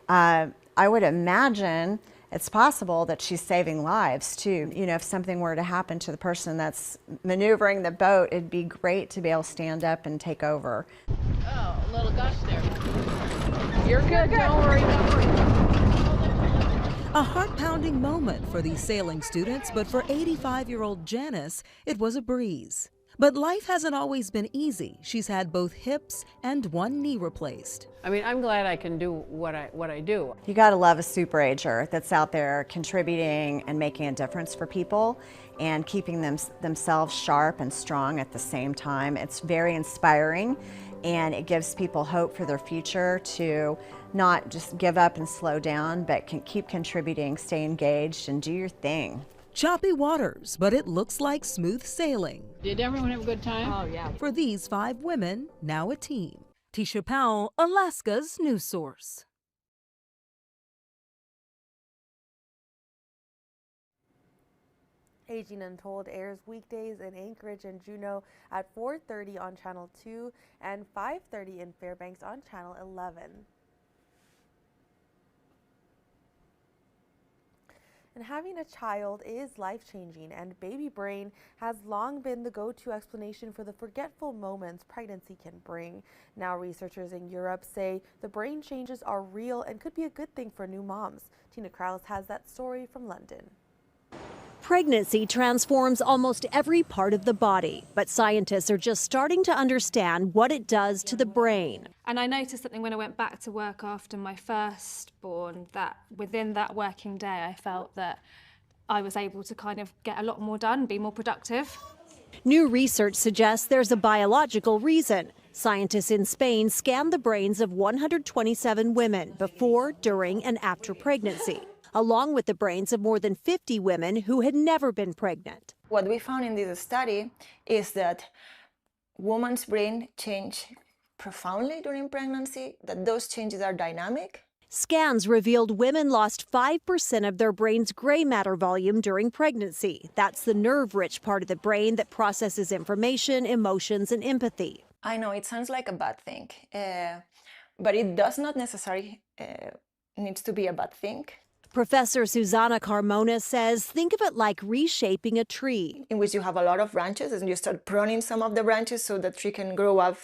I would imagine it's possible that she's saving lives too. You know, if something were to happen to the person that's maneuvering the boat, it'd be great to be able to stand up and take over. Oh, a little gust there. You're good, don't worry, don't worry. A heart-pounding moment for these sailing students, but for 85-year-old Janice, it was a breeze. But life hasn't always been easy. She's had both hips and one knee replaced. I mean, I'm glad I can do what I do. You gotta love a super-ager that's out there contributing and making a difference for people and keeping themselves sharp and strong at the same time. It's very inspiring, and it gives people hope for their future to not just give up and slow down, but can keep contributing, stay engaged, and do your thing. Choppy waters, but it looks like smooth sailing. Did everyone have a good time? Oh, yeah. For these 5 women, now a team. Tisha Powell, Alaska's news source. Aging Untold airs weekdays in Anchorage and Juneau at 4:30 on Channel 2 and 5:30 in Fairbanks on Channel 11. And having a child is life-changing, and baby brain has long been the go-to explanation for the forgetful moments pregnancy can bring. Now researchers in Europe say the brain changes are real and could be a good thing for new moms. Tina Krause has that story from London. Pregnancy transforms almost every part of the body, but scientists are just starting to understand what it does to the brain. And I noticed something when I went back to work after my firstborn, that within that working day, I felt that I was able to kind of get a lot more done, be more productive. New research suggests there's a biological reason. Scientists in Spain scanned the brains of 127 women before, during, and after pregnancy, along with the brains of more than 50 women who had never been pregnant. What we found in this study is that women's brain change profoundly during pregnancy, that those changes are dynamic. Scans revealed women lost 5% of their brain's gray matter volume during pregnancy. That's the nerve-rich part of the brain that processes information, emotions, and empathy. I know it sounds like a bad thing, but it does not necessarily needs to be a bad thing. Professor Susana Carmona says, think of it like reshaping a tree. In which you have a lot of branches and you start pruning some of the branches so the tree can grow up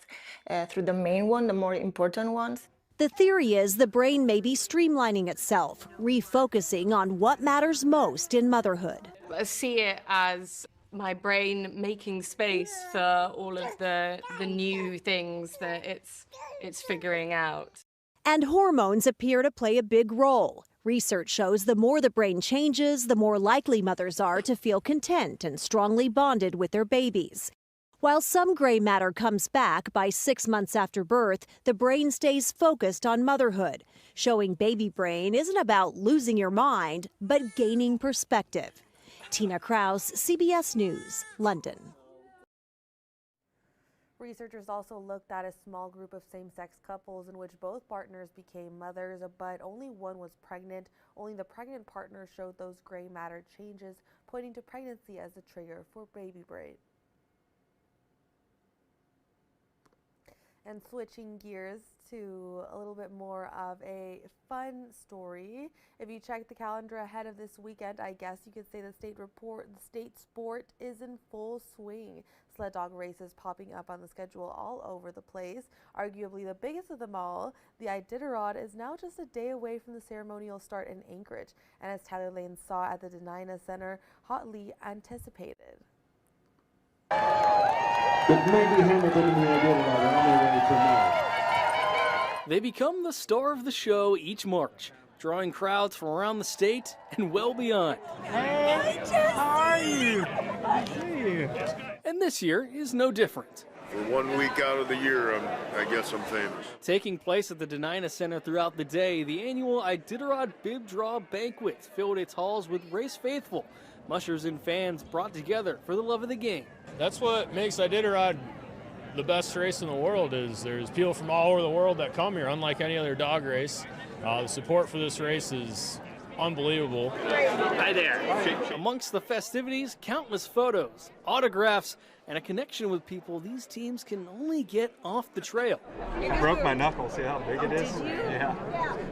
through the main one, the more important ones. The theory is the brain may be streamlining itself, refocusing on what matters most in motherhood. I see it as my brain making space for all of the new things that it's figuring out. And hormones appear to play a big role. Research shows the more the brain changes, the more likely mothers are to feel content and strongly bonded with their babies. While some gray matter comes back by 6 months after birth, the brain stays focused on motherhood, showing baby brain isn't about losing your mind, but gaining perspective. Tina Krause, CBS News, London. Researchers also looked at a small group of same-sex couples in which both partners became mothers, but only one was pregnant. Only the pregnant partner showed those gray matter changes, pointing to pregnancy as the trigger for baby brain. And switching gears to a little bit more of a fun story. If you check the calendar ahead of this weekend, I guess you could say the state sport is in full swing. Sled dog races popping up on the schedule all over the place. Arguably the biggest of them all, the Iditarod, is now just a day away from the ceremonial start in Anchorage, and as Tyler Lane saw at the Denina Center, hotly anticipated. They become the star of the show each March, drawing crowds from around the state and well beyond. Hey, how are you? I see you. And this year is no different. For 1 week out of the year, I guess I'm famous. Taking place at the Denina Center throughout the day, the annual Iditarod Bib Draw Banquet filled its halls with race faithful, mushers and fans brought together for the love of the game. That's what makes Iditarod the best race in the world. Is there's people from all over the world that come here, unlike any other dog race. The support for this race is unbelievable. Hi there. Amongst the festivities, countless photos, autographs, and a connection with people these teams can only get off the trail. I broke my knuckle. See how big it is? Yeah.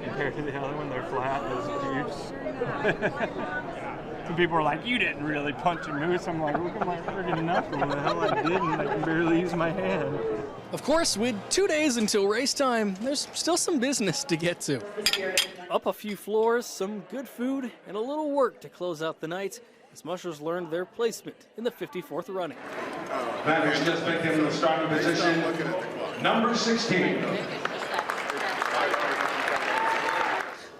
Compared to the other one, they're flat. Those are huge. Some people are like, you didn't really punch a moose. I'm like, look at my friggin' knuckle. The hell I didn't. I can barely use my hand. Of course, with 2 days until race time, there's still some business to get to. Up a few floors, some good food, and a little work to close out the night as mushers learned their placement in the 54th running. That is just picking in the starting position, number 16.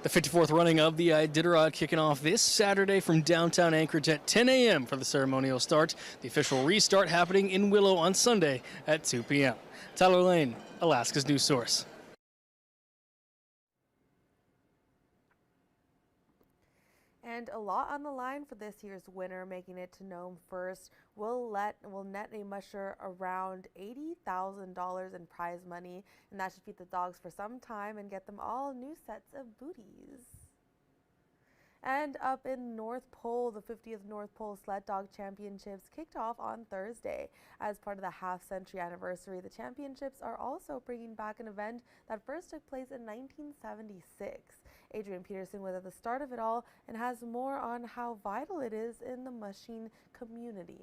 The 54th running of the Iditarod kicking off this Saturday from downtown Anchorage at 10 a.m. for the ceremonial start. The official restart happening in Willow on Sunday at 2 p.m. Tyler Lane, Alaska's news source. And a lot on the line for this year's winner, making it to Nome first. Will net a musher around $80,000 in prize money, and that should feed the dogs for some time and get them all new sets of booties. And up in North Pole, the 50th North Pole Sled Dog Championships kicked off on Thursday. As part of the half-century anniversary, the championships are also bringing back an event that first took place in 1976. Adrian Peterson was at the start of it all and has more on how vital it is in the mushing community.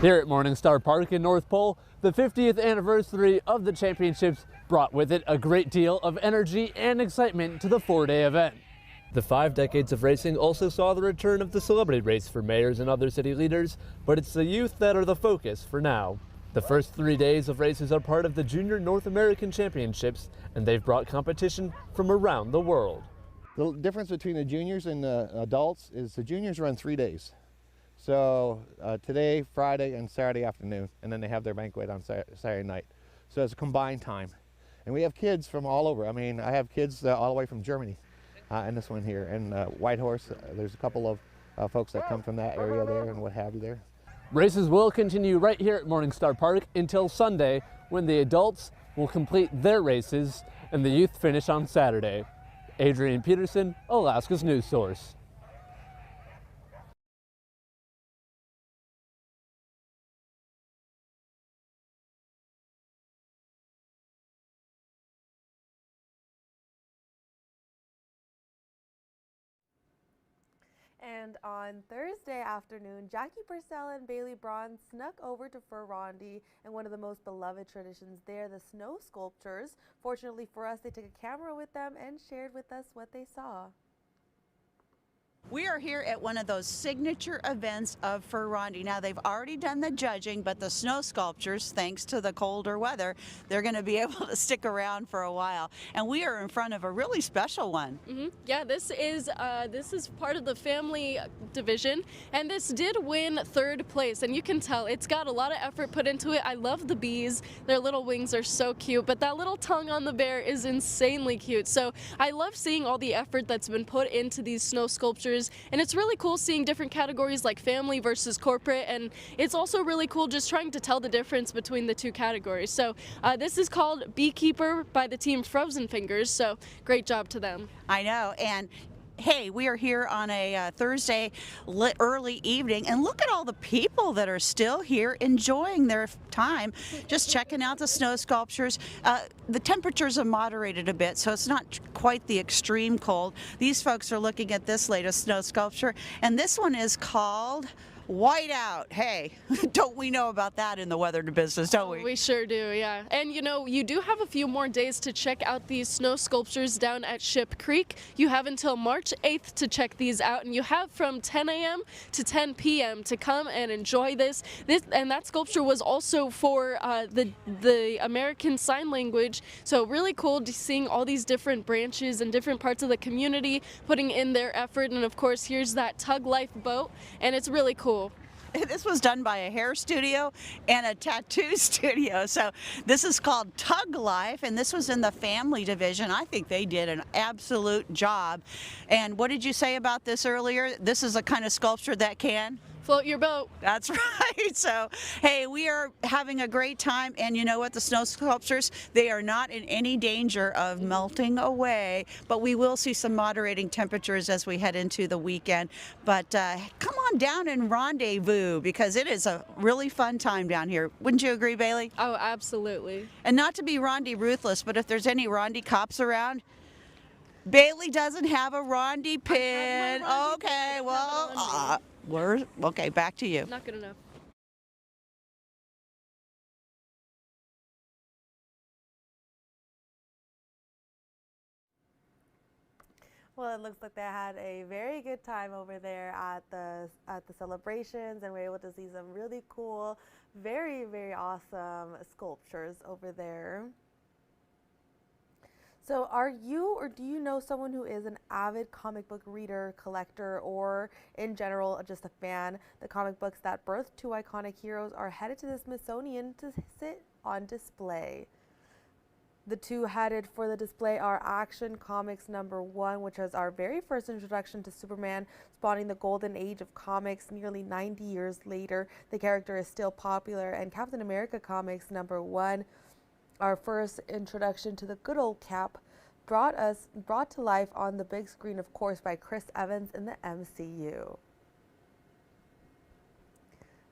Here at Morningstar Park in North Pole, the 50th anniversary of the championships brought with it a great deal of energy and excitement to the 4-day event. The 5 decades of racing also saw the return of the celebrity race for mayors and other city leaders, but it's the youth that are the focus for now. The first 3 days of races are part of the Junior North American Championships, and they've brought competition from around the world. The difference between the juniors and the adults is the juniors run 3 days. So today, Friday, and Saturday afternoon, and then they have their banquet on Saturday night. So it's a combined time. And we have kids from all over. I mean, I have kids all the way from Germany in this one here. And Whitehorse, there's a couple of folks that come from that area there and what have you there. Races will continue right here at Morningstar Park until Sunday, when the adults will complete their races and the youth finish on Saturday. Adrian Peterson, Alaska's news source. And on Thursday afternoon, Jackie Purcell and Bailey Braun snuck over to Ferrandi, and one of the most beloved traditions there, the snow sculptures. Fortunately for us, they took a camera with them and shared with us what they saw. We are here at one of those signature events of Ferrandi. Now, they've already done the judging, but the snow sculptures, thanks to the colder weather, they're going to be able to stick around for a while. And we are in front of a really special one. Yeah, this is part of the family division, and this did win 3rd place. And you can tell it's got a lot of effort put into it. I love the bees. Their little wings are so cute, but that little tongue on the bear is insanely cute. So I love seeing all the effort that's been put into these snow sculptures. sculptures, and it's really cool seeing different categories like family versus corporate, and it's also really cool just trying to tell the difference between the two categories. So this is called Beekeeper by the team Frozen Fingers, so great job to them. I know, and hey, we are here on a Thursday early evening, and look at all the people that are still here enjoying their time, just checking out the snow sculptures. The temperatures have moderated a bit, so it's not quite the extreme cold. These folks are looking at this latest snow sculpture, and this one is called Whiteout. Hey, don't we know about that in the weather business, don't we? We sure do, yeah. And you know, you do have a few more days to check out these snow sculptures down at Ship Creek. You have until March 8th to check these out, and you have from 10 a.m. to 10 p.m. to come and enjoy this. And that sculpture was also for the American Sign Language, so really cool seeing all these different branches and different parts of the community putting in their effort. And of course, here's that Tug Life boat, and it's really cool. This was done by a hair studio and a tattoo studio. So this is called Tug Life, and this was in the family division. I think they did an absolute job. And what did you say about this earlier? This is a kind of sculpture that can float your boat. That's right. So, hey, we are having a great time, and you know what? The snow sculptures, they are not in any danger of melting away, but we will see some moderating temperatures as we head into the weekend. But come on down and rendezvous, because it is a really fun time down here. Wouldn't you agree, Bailey? Oh, absolutely. And not to be Rondi ruthless, but if there's any Rondi cops around, Bailey doesn't have a Rondi pin. Okay, well, okay, back to you. Not good enough. Well, it looks like they had a very good time over there at the celebrations, and we're able to see some really cool, very, very awesome sculptures over there. So are you, or do you know someone who is an avid comic book reader, collector, or in general just a fan? The comic books that birthed two iconic heroes are headed to the Smithsonian to sit on display. The two headed for the display are Action Comics #1, which was our very first introduction to Superman, spawning the golden age of comics. Nearly 90 years later, the character is still popular, and Captain America Comics #1, our first introduction to the good old Cap, brought to life on the big screen, of course, by Chris Evans in the MCU.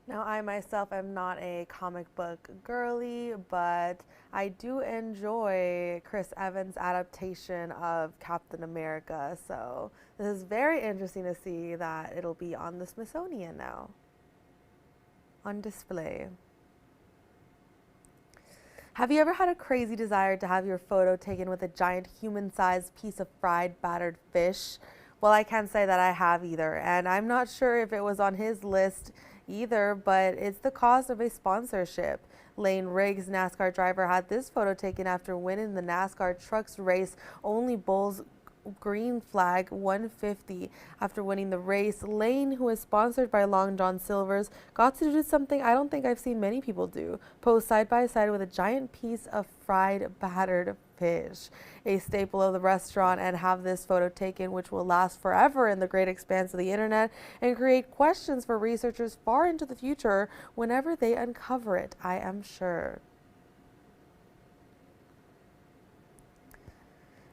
Now, I myself am not a comic book girly, but I do enjoy Chris Evans' adaptation of Captain America, so this is very interesting to see that it'll be on the Smithsonian now, on display. Have you ever had a crazy desire to have your photo taken with a giant human-sized piece of fried battered fish? Well, I can't say that I have either, and I'm not sure if it was on his list either, but it's the cost of a sponsorship. Lane Riggs, NASCAR driver, had this photo taken after winning the NASCAR Trucks Race Only Bulls Green Flag 150. After winning the race, Lane, who is sponsored by Long John Silver's, got to do something I don't think I've seen many people do: pose side by side with a giant piece of fried battered fish, a staple of the restaurant, and have this photo taken, which will last forever in the great expanse of the internet and create questions for researchers far into the future whenever they uncover it, I am sure.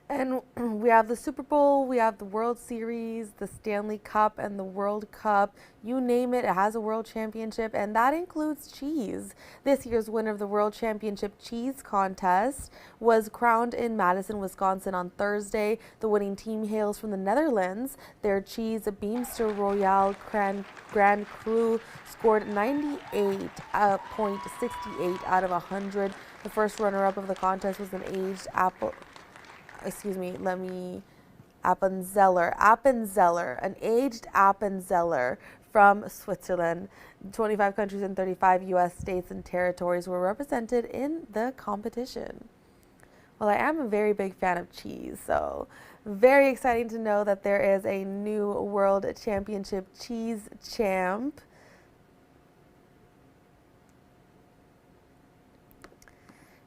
And we have the Super Bowl, we have the World Series, the Stanley Cup, and the World Cup. You name it, it has a World Championship, and that includes cheese. This year's winner of the World Championship Cheese Contest was crowned in Madison, Wisconsin on Thursday. The winning team hails from the Netherlands. Their cheese, Beemster Royale Grand Cru, scored 98.68 out of 100. The first runner-up of the contest was an aged Appenzeller, an aged Appenzeller from Switzerland. 25 countries and 35 U.S. states and territories were represented in the competition. Well, I am a very big fan of cheese, so very exciting to know that there is a new World Championship cheese champ.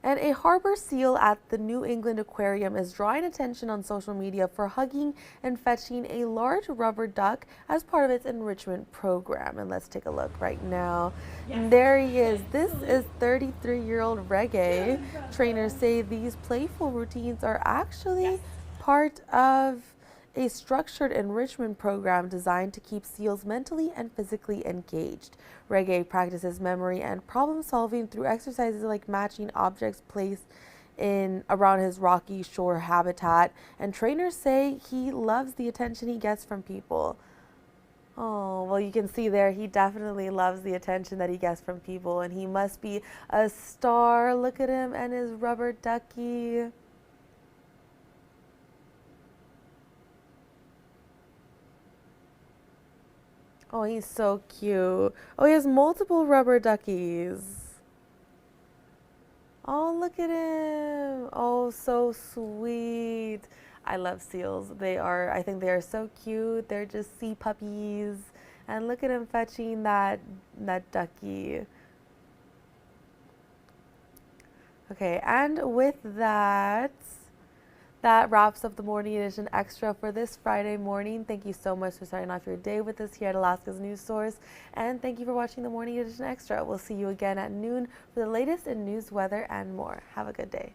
And a harbor seal at the New England Aquarium is drawing attention on social media for hugging and fetching a large rubber duck as part of its enrichment program. And let's take a look right now. And there he is. This is 33-year-old Reggae. Trainers say these playful routines are actually part of a structured enrichment program designed to keep seals mentally and physically engaged. Reggae practices memory and problem solving through exercises like matching objects placed around his rocky shore habitat, and trainers say he loves the attention he gets from people. Oh, well, you can see there, he definitely loves the attention that he gets from people, and he must be a star. Look at him and his rubber ducky. Oh, he's so cute. Oh, he has multiple rubber duckies. Oh, look at him. Oh, so sweet. I love seals. I think they are so cute. They're just sea puppies. And look at him fetching that ducky. Okay, and with that wraps up the Morning Edition Extra for this Friday morning. Thank you so much for starting off your day with us here at Alaska's News Source. And thank you for watching the Morning Edition Extra. We'll see you again at noon for the latest in news, weather, and more. Have a good day.